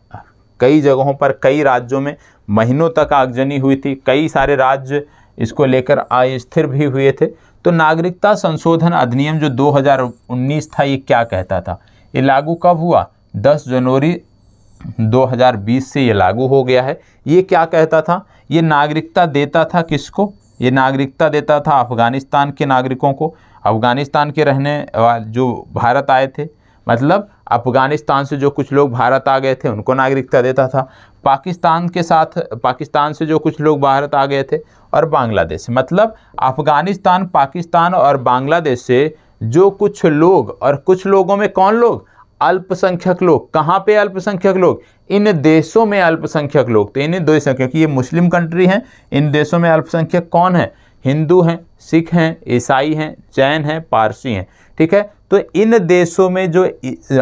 कई जगहों पर, कई राज्यों में महीनों तक आगजनी हुई थी, कई सारे राज्य इसको लेकर अस्थिर भी हुए थे। तो नागरिकता संशोधन अधिनियम जो 2019 था, ये क्या कहता था? ये लागू कब हुआ? 10 जनवरी 2020 से ये लागू हो गया है। ये क्या कहता था? ये नागरिकता देता था किसको? ये नागरिकता देता था अफ़गानिस्तान के नागरिकों को। अफ़गानिस्तान के रहने जो भारत आए थे, मतलब अफ़गानिस्तान से जो कुछ लोग भारत आ गए थे उनको नागरिकता देता था। पाकिस्तान के साथ, पाकिस्तान से जो कुछ लोग भारत आ गए थे, और बांग्लादेश, मतलब अफ़गानिस्तान, पाकिस्तान और बांग्लादेश से जो कुछ लोग, और कुछ लोगों में कौन लोग? अल्पसंख्यक लोग। कहाँ पे अल्पसंख्यक लोग? इन देशों में अल्पसंख्यक लोग। तो इन देशों, क्योंकि ये मुस्लिम कंट्री हैं, इन देशों में अल्पसंख्यक कौन है? हिंदू हैं, सिख हैं, ईसाई हैं, जैन हैं, पारसी हैं, ठीक है। तो इन देशों में जो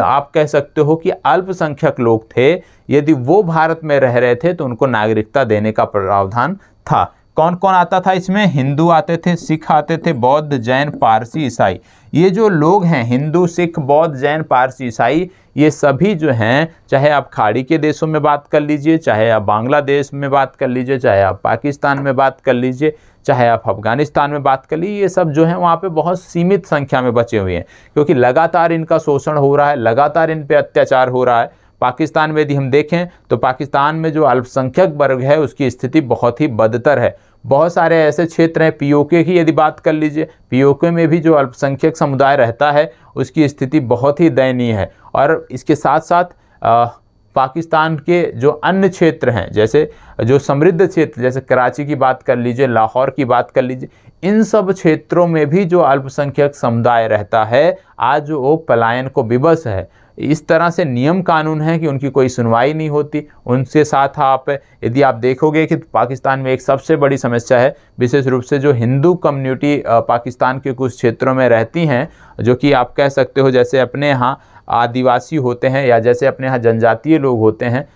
आप कह सकते हो कि अल्पसंख्यक लोग थे, यदि वो भारत में रह रहे थे तो उनको नागरिकता देने का प्रावधान था। कौन कौन आता था इसमें? हिंदू आते थे, सिख आते थे, बौद्ध, जैन, पारसी, ईसाई। ये जो लोग हैं, हिंदू, सिख, बौद्ध, जैन, पारसी, ईसाई, ये सभी जो हैं, चाहे आप खाड़ी के देशों में बात कर लीजिए, चाहे आप बांग्लादेश में बात कर लीजिए, चाहे आप पाकिस्तान में बात कर लीजिए, चाहे आप अफ़गानिस्तान में बात कर लीजिए, ये सब जो हैं वहाँ पे बहुत सीमित संख्या में बचे हुए हैं, क्योंकि लगातार इनका शोषण हो रहा है, लगातार इन पे अत्याचार हो रहा है। पाकिस्तान में यदि हम देखें तो पाकिस्तान में जो अल्पसंख्यक वर्ग है उसकी स्थिति बहुत ही बदतर है। बहुत सारे ऐसे क्षेत्र हैं, पीओके की यदि बात कर लीजिए, पीओके में भी जो अल्पसंख्यक समुदाय रहता है उसकी स्थिति बहुत ही दयनीय है। और इसके साथ साथ पाकिस्तान के जो अन्य क्षेत्र हैं, जैसे जो समृद्ध क्षेत्र, जैसे कराची की बात कर लीजिए, लाहौर की बात कर लीजिए, इन सब क्षेत्रों में भी जो अल्पसंख्यक समुदाय रहता है आज वो पलायन को विवश है। इस तरह से नियम कानून है कि उनकी कोई सुनवाई नहीं होती। उनके साथ आप यदि आप देखोगे कि पाकिस्तान में एक सबसे बड़ी समस्या है, विशेष रूप से जो हिंदू कम्युनिटी पाकिस्तान के कुछ क्षेत्रों में रहती हैं, जो कि आप कह सकते हो जैसे अपने यहाँ आदिवासी होते हैं या जैसे अपने यहाँ जनजातीय लोग होते हैं,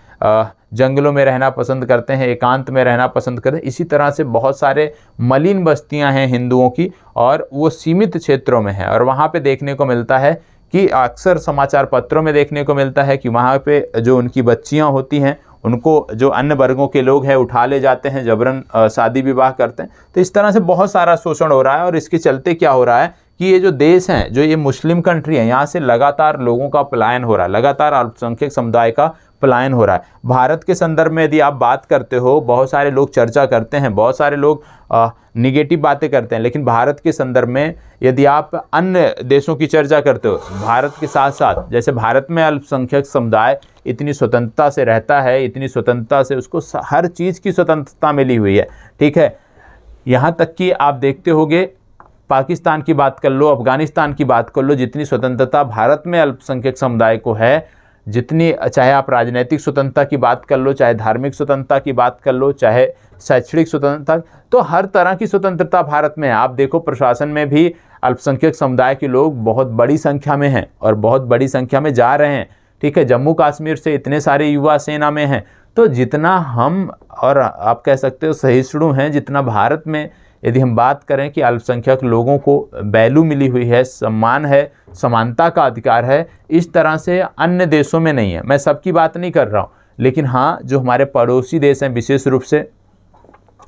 जंगलों में रहना पसंद करते हैं, एकांत में रहना पसंद करते हैं। इसी तरह से बहुत सारे मलिन बस्तियां हैं हिंदुओं की, और वो सीमित क्षेत्रों में है। और वहाँ पे देखने को मिलता है कि अक्सर समाचार पत्रों में देखने को मिलता है कि वहाँ पे जो उनकी बच्चियाँ होती हैं उनको जो अन्य वर्गों के लोग हैं उठा ले जाते हैं, जबरन शादी विवाह करते हैं। तो इस तरह से बहुत सारा शोषण हो रहा है। और इसके चलते क्या हो रहा है कि ये जो देश हैं, जो ये मुस्लिम कंट्री है, यहाँ से लगातार लोगों का पलायन हो रहा है, लगातार अल्पसंख्यक समुदाय का पलायन हो रहा है। भारत के संदर्भ में यदि आप बात करते हो, बहुत सारे लोग चर्चा करते हैं, बहुत सारे लोग निगेटिव बातें करते हैं, लेकिन भारत के संदर्भ में यदि आप अन्य देशों की चर्चा करते हो, भारत के साथ साथ जैसे भारत में अल्पसंख्यक समुदाय इतनी स्वतंत्रता से रहता है, इतनी स्वतंत्रता से उसको हर चीज़ की स्वतंत्रता मिली हुई है, ठीक है। यहाँ तक कि आप देखते होंगे, पाकिस्तान की बात कर लो, अफ़गानिस्तान की बात कर लो, जितनी स्वतंत्रता भारत में अल्पसंख्यक समुदाय को है, जितनी, चाहे आप राजनीतिक स्वतंत्रता की बात कर लो, चाहे धार्मिक स्वतंत्रता की बात कर लो, चाहे शैक्षणिक स्वतंत्रता, तो हर तरह की स्वतंत्रता भारत में है। आप देखो प्रशासन में भी अल्पसंख्यक समुदाय के लोग बहुत बड़ी संख्या में हैं और बहुत बड़ी संख्या में जा रहे हैं, ठीक है। जम्मू कश्मीर से इतने सारे युवा सेना में हैं। तो जितना हम, और आप कह सकते हो सहिष्णु हैं, जितना भारत में यदि हम बात करें कि अल्पसंख्यक लोगों को वैल्यू मिली हुई है, सम्मान है, समानता का अधिकार है, इस तरह से अन्य देशों में नहीं है। मैं सबकी बात नहीं कर रहा हूँ, लेकिन हाँ, जो हमारे पड़ोसी देश हैं, विशेष रूप से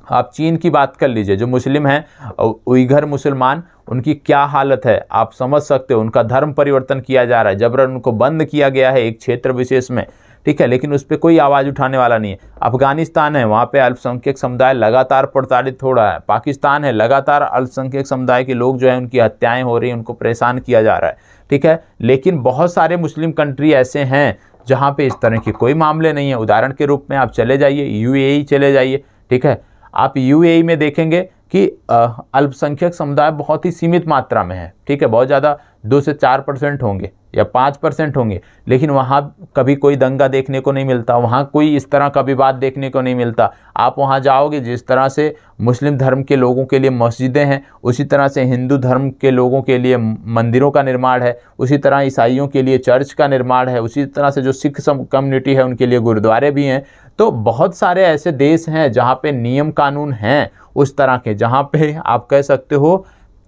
आप चीन की बात कर लीजिए, जो मुस्लिम हैं, उइघर मुसलमान, उनकी क्या हालत है आप समझ सकते हो। उनका धर्म परिवर्तन किया जा रहा है, जबरन उनको बंद किया गया है एक क्षेत्र विशेष में, ठीक है, लेकिन उस पर कोई आवाज़ उठाने वाला नहीं है। अफ़गानिस्तान है, वहाँ पे अल्पसंख्यक समुदाय लगातार प्रताड़ित हो रहा है। पाकिस्तान है, लगातार अल्पसंख्यक समुदाय के लोग जो है उनकी हत्याएं हो रही हैं, उनको परेशान किया जा रहा है, ठीक है। लेकिन बहुत सारे मुस्लिम कंट्री ऐसे हैं जहाँ पे इस तरह के कोई मामले नहीं है। उदाहरण के रूप में आप चले जाइए यूएई चले जाइए, ठीक है। आप यूएई में देखेंगे कि अल्पसंख्यक समुदाय बहुत ही सीमित मात्रा में है, ठीक है, बहुत ज़्यादा 2 से 4% होंगे या 5% होंगे, लेकिन वहाँ कभी कोई दंगा देखने को नहीं मिलता, वहाँ कोई इस तरह का विवाद देखने को नहीं मिलता। आप वहाँ जाओगे, जिस तरह से मुस्लिम धर्म के लोगों के लिए मस्जिदें हैं, उसी तरह से हिंदू धर्म के लोगों के लिए मंदिरों का निर्माण है, उसी तरह ईसाइयों के लिए चर्च का निर्माण है, उसी तरह से जो सिख कम्युनिटी है उनके लिए गुरुद्वारे भी हैं। तो बहुत सारे ऐसे देश हैं जहाँ पे नियम कानून हैं उस तरह के, जहाँ पे आप कह सकते हो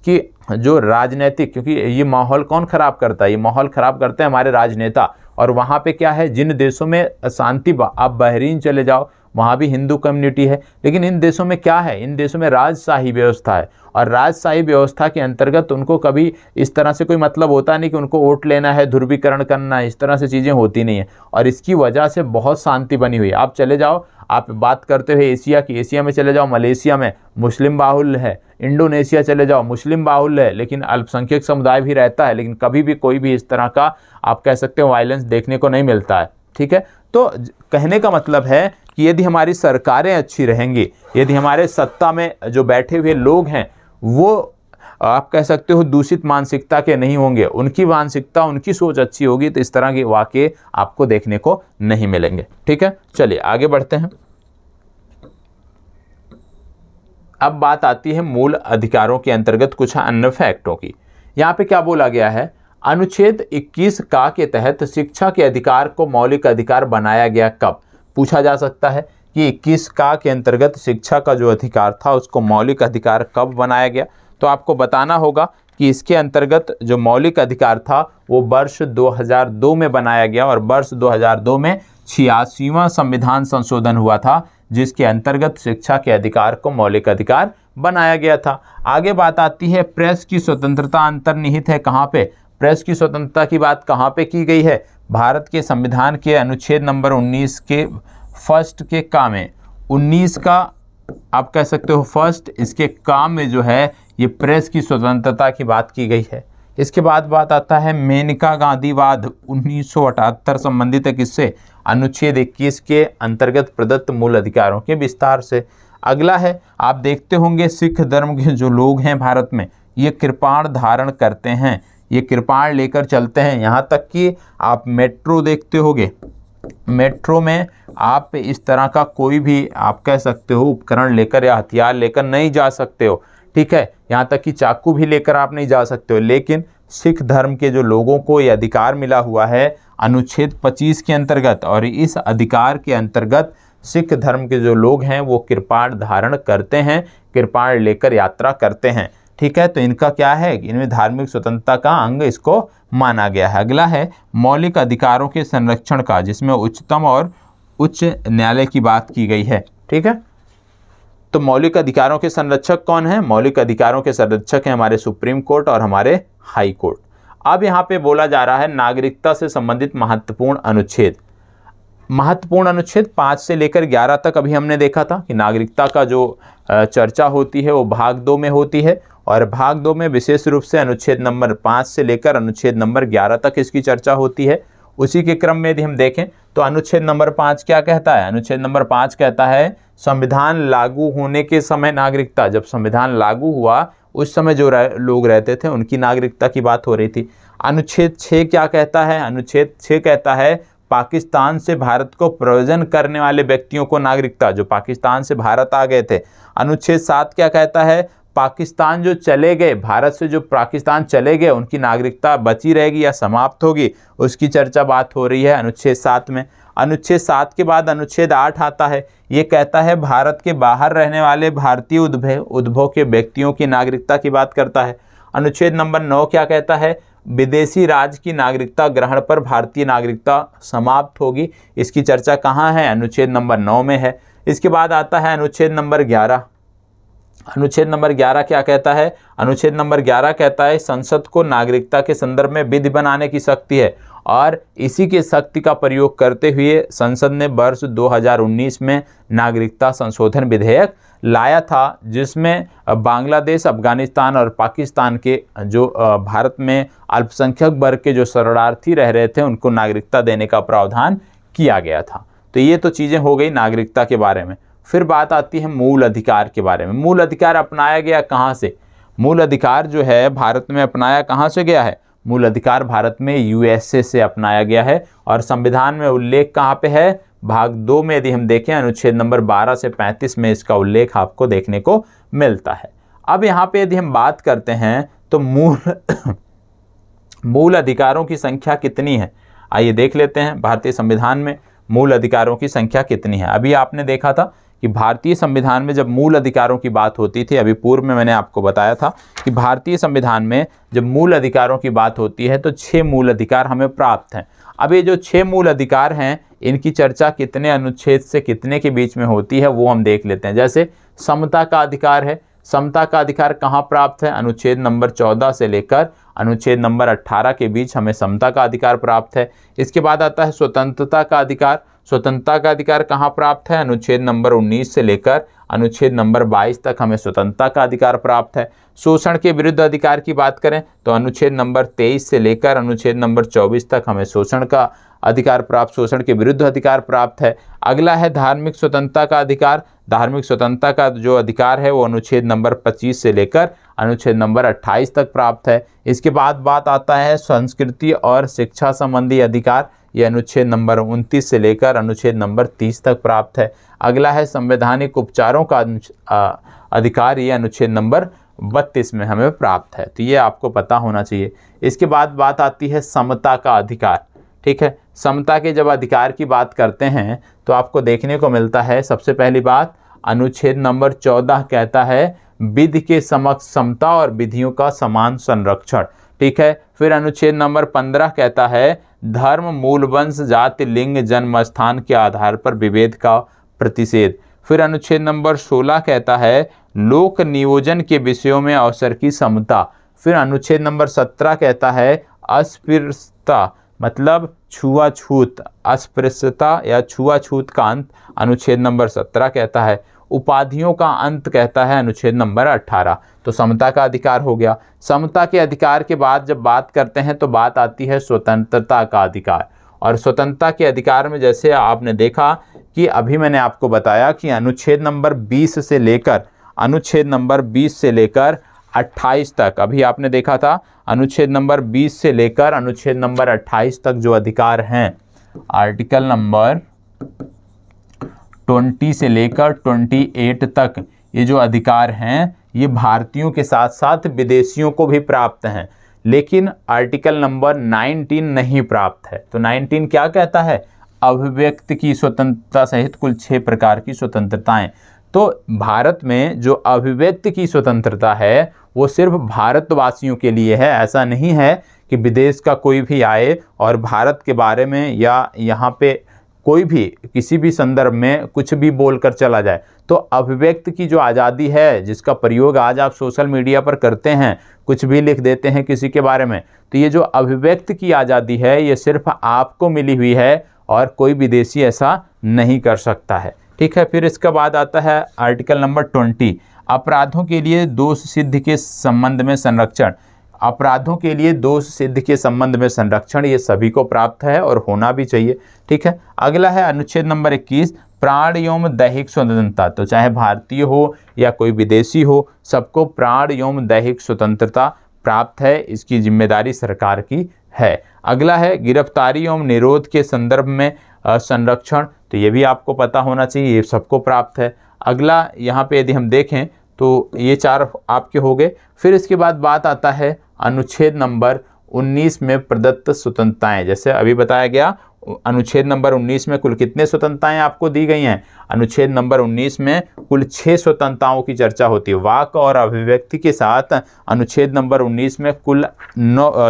कि जो राजनीतिक, क्योंकि ये माहौल कौन ख़राब करता है, ये माहौल ख़राब करते हैं हमारे राजनेता। और वहाँ पे क्या है, जिन देशों में शांति, आप बहरीन चले जाओ, वहाँ भी हिंदू कम्युनिटी है, लेकिन इन देशों में क्या है, इन देशों में राजशाही व्यवस्था है, और राजशाही व्यवस्था के अंतर्गत उनको कभी इस तरह से कोई मतलब होता नहीं कि उनको वोट लेना है, ध्रुवीकरण करना है, इस तरह से चीज़ें होती नहीं है, और इसकी वजह से बहुत शांति बनी हुई है। आप चले जाओ, आप बात करते हुए एशिया की, एशिया में चले जाओ, मलेशिया में मुस्लिम बाहुल्य है, इंडोनेशिया चले जाओ मुस्लिम बाहुल्य है, लेकिन अल्पसंख्यक समुदाय भी रहता है, लेकिन कभी भी कोई भी इस तरह का आप कह सकते हो वायलेंस देखने को नहीं मिलता है, ठीक है। तो कहने का मतलब है कि यदि हमारी सरकारें अच्छी रहेंगी, यदि हमारे सत्ता में जो बैठे हुए लोग हैं वो आप कह सकते हो दूषित मानसिकता के नहीं होंगे, उनकी मानसिकता, उनकी सोच अच्छी होगी, तो इस तरह के वाक़ये आपको देखने को नहीं मिलेंगे, ठीक है। चलिए आगे बढ़ते हैं। अब बात आती है मूल अधिकारों के अंतर्गत कुछ अन्य फैक्टों की। यहाँ पे क्या बोला गया है, अनुच्छेद 21 का के तहत शिक्षा के अधिकार को मौलिक अधिकार बनाया गया कब? पूछा जा सकता है कि 21 का के अंतर्गत शिक्षा का जो अधिकार था उसको मौलिक अधिकार कब बनाया गया। तो आपको बताना होगा कि इसके अंतर्गत जो मौलिक अधिकार था वो वर्ष 2002 में बनाया गया, और वर्ष 2002 में 86वां संविधान संशोधन हुआ था, जिसके अंतर्गत शिक्षा के अधिकार को मौलिक अधिकार बनाया गया था। आगे बात आती है प्रेस की स्वतंत्रता अंतर्निहित है कहाँ पे? प्रेस की स्वतंत्रता की बात कहाँ पे की गई है? भारत के संविधान के अनुच्छेद नंबर 19 के फर्स्ट के का में, 19 का आप कह सकते हो फर्स्ट, इसके काम में जो है ये प्रेस की स्वतंत्रता की बात की गई है। इसके बाद बात आता है मेनका गांधीवाद 1978 संबंधित है किससे? अनुच्छेद 21 के अंतर्गत प्रदत्त मूल अधिकारों के विस्तार से। अगला है, आप देखते होंगे सिख धर्म के जो लोग हैं भारत में, ये कृपाण धारण करते हैं, ये कृपाण लेकर चलते हैं। यहाँ तक कि आप मेट्रो देखते होंगे, मेट्रो में आप इस तरह का कोई भी आप कह सकते हो उपकरण लेकर या हथियार लेकर नहीं जा सकते हो, ठीक है। यहाँ तक कि चाकू भी लेकर आप नहीं जा सकते हो। लेकिन सिख धर्म के जो लोगों को ये अधिकार मिला हुआ है अनुच्छेद 25 के अंतर्गत, और इस अधिकार के अंतर्गत सिख धर्म के जो लोग हैं वो कृपाण धारण करते हैं, कृपाण लेकर यात्रा करते हैं, ठीक है। तो इनका क्या है, इनमें धार्मिक स्वतंत्रता का अंग इसको माना गया है। अगला है मौलिक अधिकारों के संरक्षण का, जिसमें उच्चतम और उच्च न्यायालय की बात की गई है, ठीक है। तो मौलिक अधिकारों के संरक्षक कौन है? मौलिक अधिकारों के संरक्षक हैं हमारे सुप्रीम कोर्ट और हमारे हाई कोर्ट। अब यहाँ पे बोला जा रहा है नागरिकता से संबंधित महत्वपूर्ण अनुच्छेद। महत्वपूर्ण अनुच्छेद 5 से लेकर 11 तक अभी हमने देखा था कि नागरिकता का जो चर्चा होती है वो भाग 2 में होती है, और भाग 2 में विशेष रूप से अनुच्छेद नंबर 5 से लेकर अनुच्छेद नंबर 11 तक इसकी चर्चा होती है। उसी के क्रम में यदि हम देखें तो अनुच्छेद नंबर 5 क्या कहता है? अनुच्छेद नंबर 5 कहता है संविधान लागू होने के समय नागरिकता, जब संविधान लागू हुआ उस समय जो लोग रहते थे उनकी नागरिकता की बात हो रही थी। अनुच्छेद 6 क्या कहता है? अनुच्छेद 6 कहता है पाकिस्तान से भारत को प्रव्रजन करने वाले व्यक्तियों को नागरिकता, जो पाकिस्तान से भारत आ गए थे। अनुच्छेद 7 क्या कहता है? पाकिस्तान जो चले गए, भारत से जो पाकिस्तान चले गए उनकी नागरिकता बची रहेगी या समाप्त होगी, उसकी चर्चा बात हो रही है अनुच्छेद 7 में। अनुच्छेद 7 के बाद अनुच्छेद 8 आता है, ये कहता है भारत के बाहर रहने वाले भारतीय उद्भव के व्यक्तियों की नागरिकता की बात करता है। अनुच्छेद नंबर 9 क्या कहता है? विदेशी राज्य की नागरिकता ग्रहण पर भारतीय नागरिकता समाप्त होगी, इसकी चर्चा कहाँ है? अनुच्छेद नंबर 9 में है। इसके बाद आता है अनुच्छेद नंबर 11। अनुच्छेद नंबर 11 क्या कहता है? अनुच्छेद नंबर 11 कहता है संसद को नागरिकता के संदर्भ में विधि बनाने की शक्ति है, और इसी के शक्ति का प्रयोग करते हुए संसद ने वर्ष 2019 में नागरिकता संशोधन विधेयक लाया था, जिसमें बांग्लादेश, अफगानिस्तान और पाकिस्तान के जो भारत में अल्पसंख्यक वर्ग के जो शरणार्थी रह रहे थे उनको नागरिकता देने का प्रावधान किया गया था। तो ये तो चीज़ें हो गई नागरिकता के बारे में। फिर बात आती है मूल अधिकार के बारे में। मूल अधिकार अपनाया गया कहाँ से? मूल अधिकार जो है भारत में अपनाया कहाँ से गया है? मूल अधिकार भारत में यूएसए से अपनाया गया है। और संविधान में उल्लेख कहाँ पे है? भाग 2 में यदि हम देखें अनुच्छेद नंबर 12 से 35 में इसका उल्लेख आपको देखने को मिलता है। अब यहाँ पे यदि हम बात करते हैं तो मूल अधिकारों की संख्या कितनी है, आइए देख लेते हैं भारतीय संविधान में मूल अधिकारों की संख्या कितनी है। अभी आपने देखा था कि भारतीय संविधान में जब मूल अधिकारों की बात होती थी, अभी पूर्व में मैंने आपको बताया था कि भारतीय संविधान में जब मूल अधिकारों की बात होती है तो 6 मूल अधिकार हमें प्राप्त हैं। अब ये जो 6 मूल अधिकार हैं इनकी चर्चा कितने अनुच्छेद से कितने के बीच में होती है वो हम देख लेते हैं। जैसे समता का अधिकार है, समता का अधिकार कहाँ प्राप्त है? अनुच्छेद नंबर 14 से लेकर अनुच्छेद नंबर 18 के बीच हमें समता का अधिकार प्राप्त है। इसके बाद आता है स्वतंत्रता का अधिकार। स्वतंत्रता का अधिकार कहाँ प्राप्त है? अनुच्छेद नंबर 19 से लेकर अनुच्छेद नंबर 22 तक हमें स्वतंत्रता का अधिकार प्राप्त है। शोषण के विरुद्ध अधिकार की बात करें तो अनुच्छेद नंबर 23 से लेकर अनुच्छेद नंबर 24 तक हमें शोषण का अधिकार प्राप्त, शोषण के विरुद्ध अधिकार प्राप्त है। अगला है धार्मिक स्वतंत्रता का अधिकार। धार्मिक स्वतंत्रता का जो अधिकार है वो अनुच्छेद नंबर 25 से लेकर अनुच्छेद नंबर 28 तक प्राप्त है। इसके बाद बात आता है संस्कृति और शिक्षा संबंधी अधिकार। ये अनुच्छेद नंबर 29 से लेकर अनुच्छेद नंबर 30 तक प्राप्त है। अगला है संवैधानिक उपचारों का अधिकार। ये अनुच्छेद नंबर 32 में हमें प्राप्त है। तो ये आपको पता होना चाहिए। इसके बाद बात आती है समता का अधिकार। ठीक है, समता के जब अधिकार की बात करते हैं तो आपको देखने को मिलता है सबसे पहली बात अनुच्छेद नंबर 14 कहता है विधि के समक्ष समता और विधियों का समान संरक्षण। ठीक है, फिर अनुच्छेद नंबर 15 कहता है धर्म, मूल वंश, जाति, लिंग, जन्म स्थान के आधार पर विभेद का प्रतिषेध। फिर अनुच्छेद नंबर 16 कहता है लोक नियोजन के विषयों में अवसर की समता। फिर अनुच्छेद नंबर 17 कहता है अस्पृश्यता मतलब छुआछूत, अस्पृश्यता या छुआछूत का अंत अनुच्छेद नंबर 17 कहता है। उपाधियों का अंत कहता है अनुच्छेद नंबर 18। तो समता का अधिकार हो गया। समता के अधिकार के बाद जब बात करते हैं तो बात आती है स्वतंत्रता का अधिकार। और स्वतंत्रता के अधिकार में जैसे आपने देखा कि अभी मैंने आपको बताया कि अनुच्छेद नंबर 20 से लेकर अनुच्छेद नंबर 20 से लेकर 28 तक, अभी आपने देखा था अनुच्छेद नंबर 20 से लेकर अनुच्छेद नंबर 28 तक जो अधिकार हैं, आर्टिकल नंबर 20 से लेकर 28 तक ये जो अधिकार हैं ये भारतीयों के साथ साथ विदेशियों को भी प्राप्त हैं। लेकिन आर्टिकल नंबर 19 नहीं प्राप्त है। तो 19 क्या कहता है? अभिव्यक्ति की स्वतंत्रता सहित कुल 6 प्रकार की स्वतंत्रताएं। तो भारत में जो अभिव्यक्ति की स्वतंत्रता है वो सिर्फ भारतवासियों के लिए है। ऐसा नहीं है कि विदेश का कोई भी आए और भारत के बारे में या यहाँ पे कोई भी किसी भी संदर्भ में कुछ भी बोलकर चला जाए। तो अभिव्यक्ति की जो आज़ादी है जिसका प्रयोग आज आप सोशल मीडिया पर करते हैं, कुछ भी लिख देते हैं किसी के बारे में, तो ये जो अभिव्यक्ति की आज़ादी है ये सिर्फ आपको मिली हुई है और कोई विदेशी ऐसा नहीं कर सकता है। ठीक है, फिर इसका बाद आता है आर्टिकल नंबर 20 अपराधों के लिए दोष सिद्ध के संबंध में संरक्षण। अपराधों के लिए दोष सिद्ध के संबंध में संरक्षण ये सभी को प्राप्त है और होना भी चाहिए। ठीक है, अगला है अनुच्छेद नंबर 21 प्राण एवं दैहिक स्वतंत्रता। तो चाहे भारतीय हो या कोई विदेशी हो, सबको प्राण एवं दैहिक स्वतंत्रता प्राप्त है। इसकी जिम्मेदारी सरकार की है। अगला है गिरफ्तारी एवं निरोध के संदर्भ में संरक्षण। तो ये भी आपको पता होना चाहिए, ये सबको प्राप्त है। अगला यहाँ पे यदि हम देखें तो ये 4 आपके हो गए। फिर इसके बाद बात आता है अनुच्छेद नंबर 19 में प्रदत्त स्वतंत्रताएं। जैसे अभी बताया गया अनुच्छेद नंबर 19 में कुल कितने स्वतंत्रताएं आपको दी गई हैं? अनुच्छेद नंबर 19 में कुल 6 स्वतंत्रताओं की चर्चा होती है। वाक और अभिव्यक्ति के साथ अनुच्छेद नंबर 19 में कुल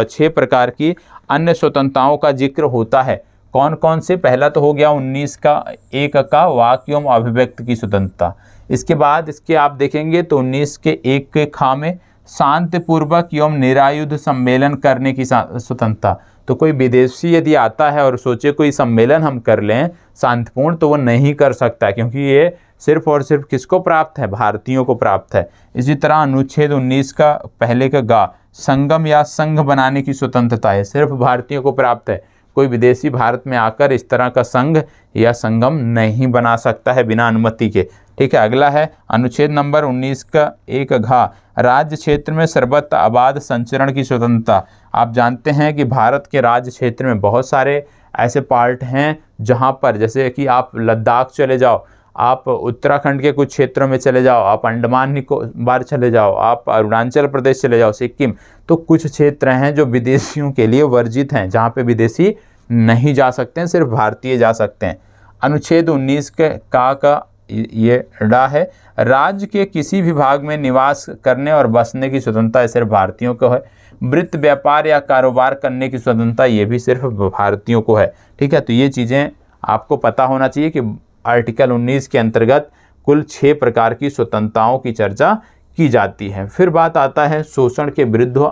6 प्रकार की अन्य स्वतंत्रताओं का जिक्र होता है। कौन कौन से? पहला तो हो गया 19 का 1 का वाक एवं अभिव्यक्ति की स्वतंत्रता। इसके बाद इसके आप देखेंगे तो 19 के 1 के खा में शांतिपूर्वक एवं निरायुध सम्मेलन करने की स्वतंत्रता। तो कोई विदेशी यदि आता है और सोचे कोई सम्मेलन हम कर लें शांतिपूर्ण, तो वो नहीं कर सकता, क्योंकि ये सिर्फ और सिर्फ किसको प्राप्त है? भारतीयों को प्राप्त है। इसी तरह अनुच्छेद 19 का पहले का गा संगम या संघ बनाने की स्वतंत्रता है, सिर्फ भारतीयों को प्राप्त है। कोई विदेशी भारत में आकर इस तरह का संघ या संगम नहीं बना सकता है बिना अनुमति के। ठीक है। अगला है अनुच्छेद नंबर 19 का 1 घ, राज्य क्षेत्र में सर्वत्र आबाद संचरण की स्वतंत्रता। आप जानते हैं कि भारत के राज्य क्षेत्र में बहुत सारे ऐसे पार्ट हैं जहां पर, जैसे कि आप लद्दाख चले जाओ, आप उत्तराखंड के कुछ क्षेत्रों में चले जाओ, आप अंडमान निकोबार चले जाओ, आप अरुणाचल प्रदेश चले जाओ, सिक्किम, तो कुछ क्षेत्र हैं जो विदेशियों के लिए वर्जित हैं, जहाँ पे विदेशी नहीं जा सकते हैं, सिर्फ भारतीय जा सकते हैं। अनुच्छेद 19 का ये डा है, राज्य के किसी भी भाग में निवास करने और बसने की स्वतंत्रता सिर्फ भारतीयों को है। वृत्त व्यापार या कारोबार करने की स्वतंत्रता ये भी सिर्फ भारतीयों को है। ठीक है, तो ये चीज़ें आपको पता होना चाहिए कि आर्टिकल 19 के अंतर्गत कुल 6 प्रकार की स्वतंत्रताओं की चर्चा की जाती है। फिर बात आता है शोषण के विरुद्ध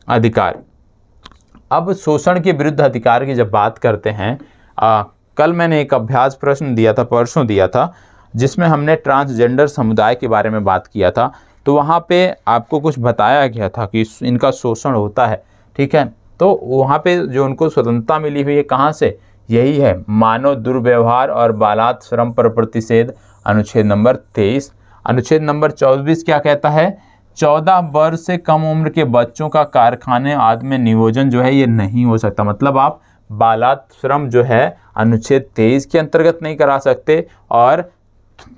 अधिकार। अब शोषण के विरुद्ध अधिकार की जब बात करते हैं, कल मैंने एक अभ्यास प्रश्न दिया था, परसों दिया था, जिसमें हमने ट्रांसजेंडर समुदाय के बारे में बात किया था। तो वहाँ पे आपको कुछ बताया गया था कि इनका शोषण होता है। ठीक है, तो वहाँ पे जो उनको स्वतंत्रता मिली हुई है कहाँ से, यही है मानव दुर्व्यवहार और बालात श्रम पर प्रतिषेध, अनुच्छेद नंबर 23। अनुच्छेद नंबर 24 क्या कहता है, 14 वर्ष से कम उम्र के बच्चों का कारखाने आदि में नियोजन जो है ये नहीं हो सकता। मतलब आप बालात श्रम जो है अनुच्छेद 23 के अंतर्गत नहीं करा सकते, और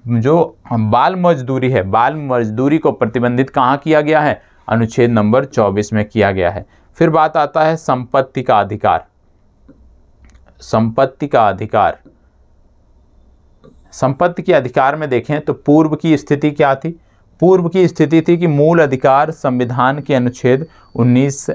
जो बाल मजदूरी है, बाल मजदूरी को प्रतिबंधित कहाँ किया गया है, अनुच्छेद नंबर 24 में किया गया है। फिर बात आता है संपत्ति का अधिकार। संपत्ति का अधिकार, संपत्ति के अधिकार में देखें तो पूर्व की स्थिति क्या थी, पूर्व की स्थिति थी कि मूल अधिकार संविधान के अनुच्छेद 19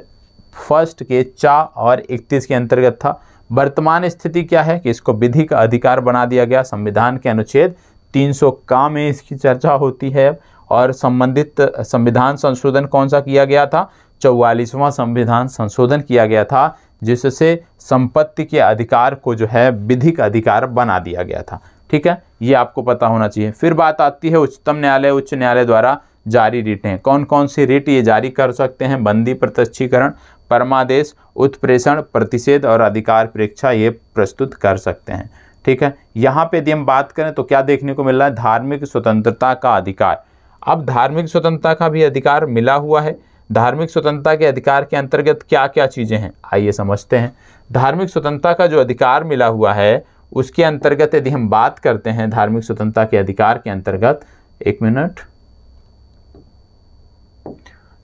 फर्स्ट के 4 और 31 के अंतर्गत था। वर्तमान स्थिति क्या है कि इसको विधिक अधिकार बना दिया गया, संविधान के अनुच्छेद 300 का में इसकी चर्चा होती है। और संबंधित संविधान संशोधन कौन सा किया गया था, 44वां संविधान संशोधन किया गया था, जिससे संपत्ति के अधिकार को जो है विधिक अधिकार बना दिया गया था। ठीक है, ये आपको पता होना चाहिए। फिर बात आती है उच्चतम न्यायालय, उच्च न्यायालय द्वारा जारी रिटें। कौन कौन सी रिट ये जारी कर सकते हैं, बंदी प्रत्यक्षीकरण, परमादेश, उत्प्रेषण, प्रतिषेध और अधिकार परीक्षा ये प्रस्तुत कर सकते हैं। ठीक है, यहाँ पे यदि हम बात करें तो क्या देखने को मिल रहा है, धार्मिक स्वतंत्रता का अधिकार। अब धार्मिक स्वतंत्रता का भी अधिकार मिला हुआ है। धार्मिक स्वतंत्रता के अधिकार के अंतर्गत क्या क्या चीज़ें हैं, आइए समझते हैं। धार्मिक स्वतंत्रता का जो अधिकार मिला हुआ है उसके अंतर्गत यदि हम बात करते हैं, धार्मिक स्वतंत्रता के अधिकार के अंतर्गत, एक मिनट,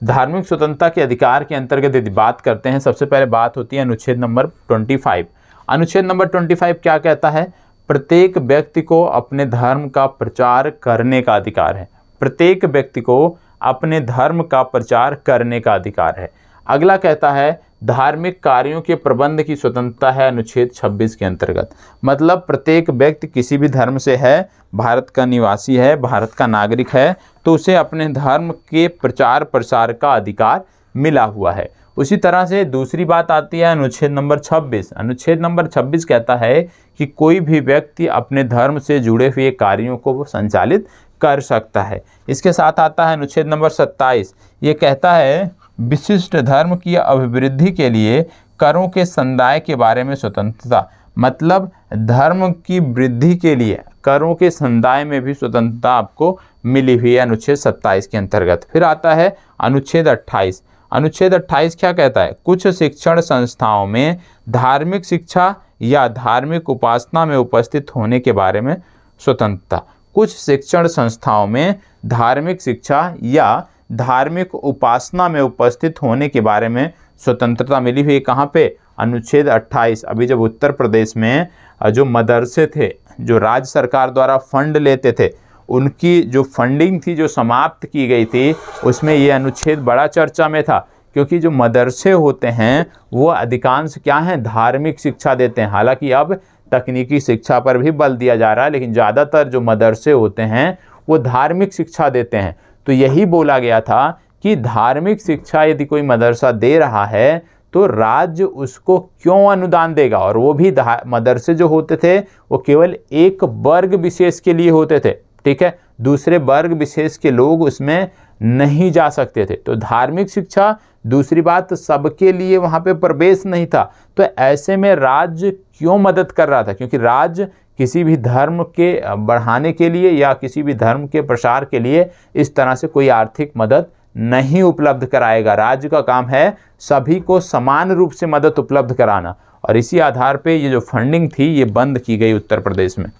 धार्मिक स्वतंत्रता के अधिकार के अंतर्गत यदि बात करते हैं, सबसे पहले बात होती है अनुच्छेद नंबर 25। अनुच्छेद नंबर 25 क्या कहता है, प्रत्येक व्यक्ति को अपने धर्म का प्रचार करने का अधिकार है। प्रत्येक व्यक्ति को अपने धर्म का प्रचार करने का अधिकार है। अगला कहता है धार्मिक कार्यों के प्रबंध की स्वतंत्रता है, अनुच्छेद 26 के अंतर्गत। मतलब प्रत्येक व्यक्ति किसी भी धर्म से है, भारत का निवासी है, भारत का नागरिक है, तो उसे अपने धर्म के प्रचार प्रसार का अधिकार मिला हुआ है। उसी तरह से दूसरी बात आती है अनुच्छेद नंबर 26। अनुच्छेद नंबर 26 कहता है कि कोई भी व्यक्ति अपने धर्म से जुड़े हुए कार्यों को संचालित कर सकता है। इसके साथ आता है अनुच्छेद नंबर 27। ये कहता है विशिष्ट धर्म की अभिवृद्धि के लिए करों के संदाय के बारे में स्वतंत्रता। मतलब धर्म की वृद्धि के लिए करों के संदाय में भी स्वतंत्रता आपको मिली हुई है अनुच्छेद 27 के अंतर्गत। फिर आता है अनुच्छेद 28। अनुच्छेद 28 क्या कहता है, कुछ शिक्षण संस्थाओं में धार्मिक शिक्षा या धार्मिक उपासना में उपस्थित होने के बारे में स्वतंत्रता। कुछ शिक्षण संस्थाओं में धार्मिक शिक्षा या धार्मिक उपासना में उपस्थित होने के बारे में स्वतंत्रता मिली हुई है। कहाँ पे, अनुच्छेद 28। अभी जब उत्तर प्रदेश में जो मदरसे थे, जो राज्य सरकार द्वारा फंड लेते थे, उनकी जो फंडिंग थी जो समाप्त की गई थी, उसमें ये अनुच्छेद बड़ा चर्चा में था, क्योंकि जो मदरसे होते हैं वो अधिकांश क्या हैं, धार्मिक शिक्षा देते हैं। हालांकि अब तकनीकी शिक्षा पर भी बल दिया जा रहा है, लेकिन ज़्यादातर जो मदरसे होते हैं वो धार्मिक शिक्षा देते हैं। तो यही बोला गया था कि धार्मिक शिक्षा यदि कोई मदरसा दे रहा है तो राज्य उसको क्यों अनुदान देगा। और वो भी मदरसे जो होते थे वो केवल एक वर्ग विशेष के लिए होते थे। ठीक है, दूसरे वर्ग विशेष के लोग उसमें नहीं जा सकते थे। तो धार्मिक शिक्षा, दूसरी बात सबके लिए वहाँ पे प्रवेश नहीं था। तो ऐसे में राज्य क्यों मदद कर रहा था, क्योंकि राज्य किसी भी धर्म के बढ़ाने के लिए या किसी भी धर्म के प्रसार के लिए इस तरह से कोई आर्थिक मदद नहीं उपलब्ध कराएगा। राज्य का काम है सभी को समान रूप से मदद उपलब्ध कराना, और इसी आधार पे ये जो फंडिंग थी ये बंद की गई उत्तर प्रदेश में।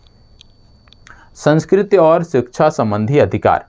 संस्कृति और शिक्षा संबंधी अधिकार,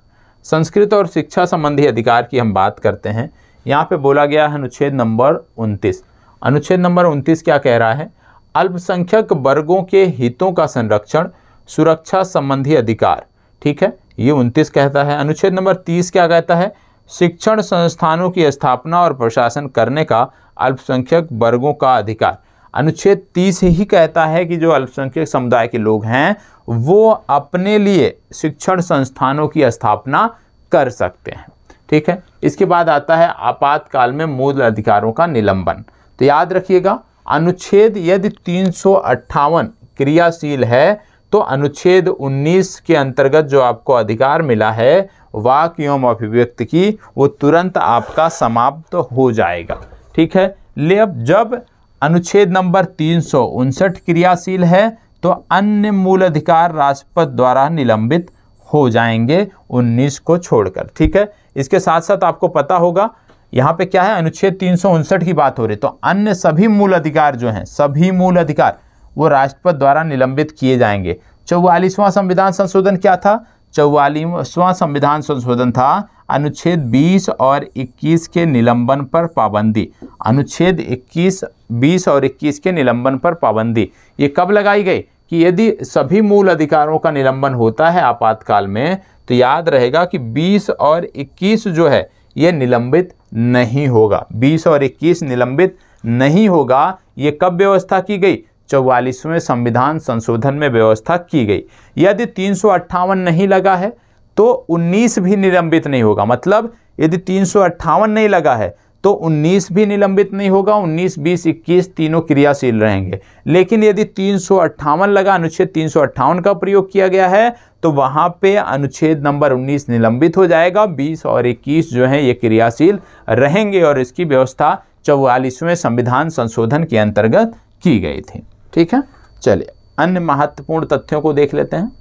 संस्कृत और शिक्षा संबंधी अधिकार की हम बात करते हैं। यहाँ पे बोला गया है अनुच्छेद नंबर 29। अनुच्छेद नंबर 29 क्या कह रहा है? अल्पसंख्यक वर्गों के हितों का संरक्षण, सुरक्षा संबंधी अधिकार। ठीक है, ये 29 कहता है। अनुच्छेद नंबर 30 क्या कहता है? शिक्षण संस्थानों की स्थापना और प्रशासन करने का अल्पसंख्यक वर्गों का अधिकार। अनुच्छेद 30 ही कहता है कि जो अल्पसंख्यक समुदाय के लोग हैं वो अपने लिए शिक्षण संस्थानों की स्थापना कर सकते हैं। ठीक है, इसके बाद आता है आपातकाल में मूल अधिकारों का निलंबन। तो याद रखिएगा, अनुच्छेद यदि 358 क्रियाशील है तो अनुच्छेद 19 के अंतर्गत जो आपको अधिकार मिला है वाक एवं अभिव्यक्ति की, वो तुरंत आपका समाप्त हो जाएगा। ठीक है, ले अब जब अनुच्छेद नंबर 359 क्रियाशील है तो अन्य मूल अधिकार राष्ट्रपति द्वारा निलंबित हो जाएंगे 19 को छोड़कर। ठीक है, इसके साथ साथ आपको पता होगा यहाँ पे क्या है, अनुच्छेद 359 की बात हो रही, तो अन्य सभी मूल अधिकार जो हैं, सभी मूल अधिकार वो राष्ट्रपति द्वारा निलंबित किए जाएंगे। 44वां संविधान संशोधन क्या था? 44वां संविधान संशोधन था अनुच्छेद 20 और 21 के निलंबन पर पाबंदी। अनुच्छेद 21, 20 और 21 के निलंबन पर पाबंदी ये कब लगाई गई कि यदि सभी मूल अधिकारों का निलंबन होता है आपातकाल में तो याद रहेगा कि 20 और 21 जो है ये निलंबित नहीं होगा। 20 और 21 निलंबित नहीं होगा। ये कब व्यवस्था की गई? 44वें संविधान संशोधन में व्यवस्था की गई। यदि 358 नहीं लगा है तो 19 भी निलंबित नहीं होगा। मतलब यदि 358 नहीं लगा है तो 19 भी निलंबित नहीं होगा। 19, 20, 21 तीनों क्रियाशील रहेंगे। लेकिन यदि 358 लगा, अनुच्छेद 358 का प्रयोग किया गया है तो वहां पे अनुच्छेद नंबर 19 निलंबित हो जाएगा। 20 और 21 जो है ये क्रियाशील रहेंगे और इसकी व्यवस्था 44वें संविधान संशोधन के अंतर्गत की गई थी। ठीक है, चलिए अन्य महत्वपूर्ण तथ्यों को देख लेते हैं।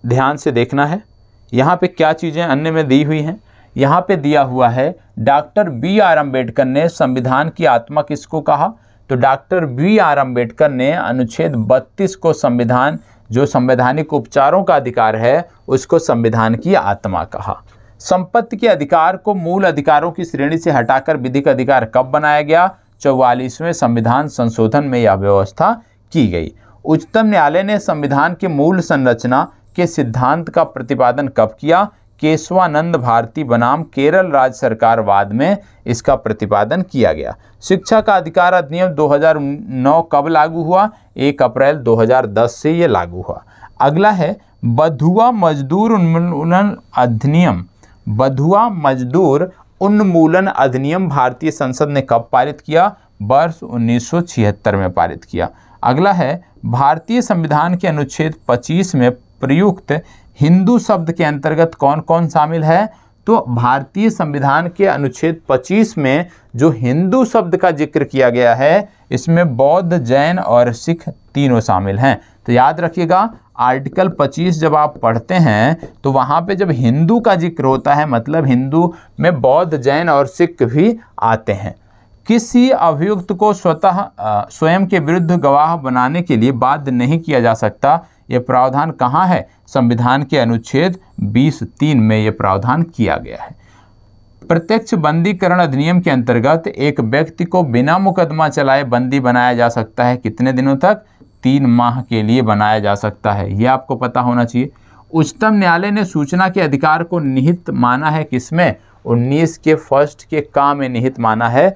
ध्यान से देखना है यहाँ पे क्या चीजें अन्य में दी हुई हैं। यहाँ पे दिया हुआ है डॉक्टर BR अम्बेडकर ने संविधान की आत्मा किसको कहा? तो डॉक्टर BR अम्बेडकर ने अनुच्छेद 32 को संविधान, जो संवैधानिक उपचारों का अधिकार है, उसको संविधान की आत्मा कहा। संपत्ति के अधिकार को मूल अधिकारों की श्रेणी से हटाकर विधिक अधिकार कब बनाया गया? 44वें संविधान संशोधन में यह व्यवस्था की गई। उच्चतम न्यायालय ने संविधान के मूल संरचना के सिद्धांत का प्रतिपादन कब किया? केशवानंद भारती बनाम केरल राज्य सरकार वाद में इसका प्रतिपादन किया गया। शिक्षा का अधिकार अधिनियम 2009 कब लागू हुआ? 1 अप्रैल 2010 से ये लागू हुआ। अगला है बधुआ मजदूर उन्मूलन अधिनियम। बधुआ मजदूर उन्मूलन अधिनियम भारतीय संसद ने कब पारित किया? वर्ष 1976 में पारित किया। अगला है भारतीय संविधान के अनुच्छेद 25 में प्रयुक्त हिंदू शब्द के अंतर्गत कौन कौन शामिल है? तो भारतीय संविधान के अनुच्छेद 25 में जो हिंदू शब्द का जिक्र किया गया है इसमें बौद्ध, जैन और सिख तीनों शामिल हैं। तो याद रखिएगा आर्टिकल 25 जब आप पढ़ते हैं तो वहाँ पे जब हिंदू का जिक्र होता है मतलब हिंदू में बौद्ध, जैन और सिख भी आते हैं। किसी अभियुक्त को स्वयं के विरुद्ध गवाह बनाने के लिए बाध्य नहीं किया जा सकता। ये प्रावधान कहाँ है? संविधान के अनुच्छेद 20(3) में ये प्रावधान किया गया है। प्रत्यक्ष बंदीकरण अधिनियम के अंतर्गत एक व्यक्ति को बिना मुकदमा चलाए बंदी बनाया जा सकता है। कितने दिनों तक? 3 माह के लिए बनाया जा सकता है। ये आपको पता होना चाहिए। उच्चतम न्यायालय ने सूचना के अधिकार को निहित माना है किसमें? 19 के फर्स्ट के का में निहित माना है।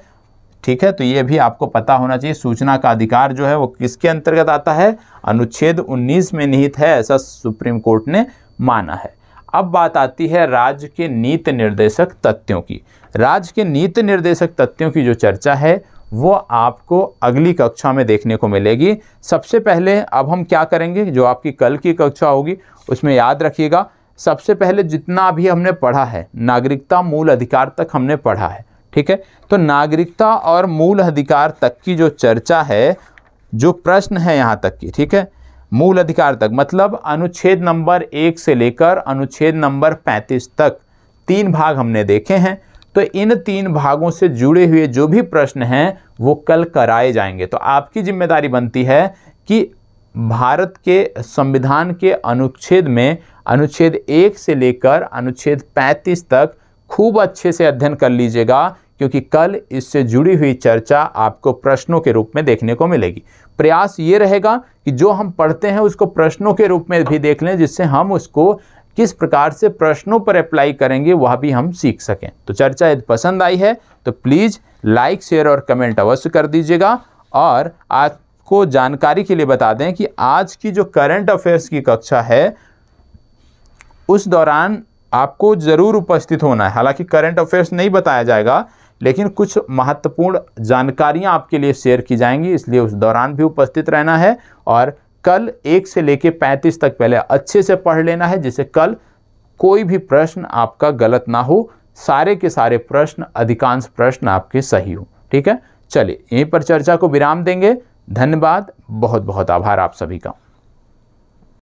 ठीक है, तो ये भी आपको पता होना चाहिए। सूचना का अधिकार जो है वो किसके अंतर्गत आता है? अनुच्छेद 19 में निहित है, ऐसा सुप्रीम कोर्ट ने माना है। अब बात आती है राज्य के नीति निर्देशक तथ्यों की। राज्य के नीति निर्देशक तथ्यों की जो चर्चा है वो आपको अगली कक्षा में देखने को मिलेगी। सबसे पहले अब हम क्या करेंगे, जो आपकी कल की कक्षा होगी उसमें याद रखिएगा, सबसे पहले जितना भी हमने पढ़ा है नागरिकता मूल अधिकार तक हमने पढ़ा है। ठीक है, तो नागरिकता और मूल अधिकार तक की जो चर्चा है जो प्रश्न है यहाँ तक की, ठीक है, मूल अधिकार तक, मतलब अनुच्छेद नंबर 1 से लेकर अनुच्छेद नंबर 35 तक 3 भाग हमने देखे हैं। तो इन 3 भागों से जुड़े हुए जो भी प्रश्न हैं वो कल कराए जाएंगे। तो आपकी जिम्मेदारी बनती है कि भारत के संविधान के अनुच्छेद में अनुच्छेद 1 से लेकर अनुच्छेद 35 तक खूब अच्छे से अध्ययन कर लीजिएगा, क्योंकि कल इससे जुड़ी हुई चर्चा आपको प्रश्नों के रूप में देखने को मिलेगी। प्रयास ये रहेगा कि जो हम पढ़ते हैं उसको प्रश्नों के रूप में भी देख लें, जिससे हम उसको किस प्रकार से प्रश्नों पर अप्लाई करेंगे वह भी हम सीख सकें। तो चर्चा यदि पसंद आई है तो प्लीज़ लाइक, शेयर और कमेंट अवश्य कर दीजिएगा। और आपको जानकारी के लिए बता दें कि आज की जो करंट अफेयर्स की कक्षा है उस दौरान आपको ज़रूर उपस्थित होना है। हालांकि करंट अफेयर्स नहीं बताया जाएगा, लेकिन कुछ महत्वपूर्ण जानकारियां आपके लिए शेयर की जाएंगी, इसलिए उस दौरान भी उपस्थित रहना है। और कल 1 से लेकर 35 तक पहले अच्छे से पढ़ लेना है, जिससे कल कोई भी प्रश्न आपका गलत ना हो, सारे के सारे प्रश्न, अधिकांश प्रश्न आपके सही हो। ठीक है, चलिए यहीं पर चर्चा को विराम देंगे। धन्यवाद, बहुत बहुत आभार आप सभी का।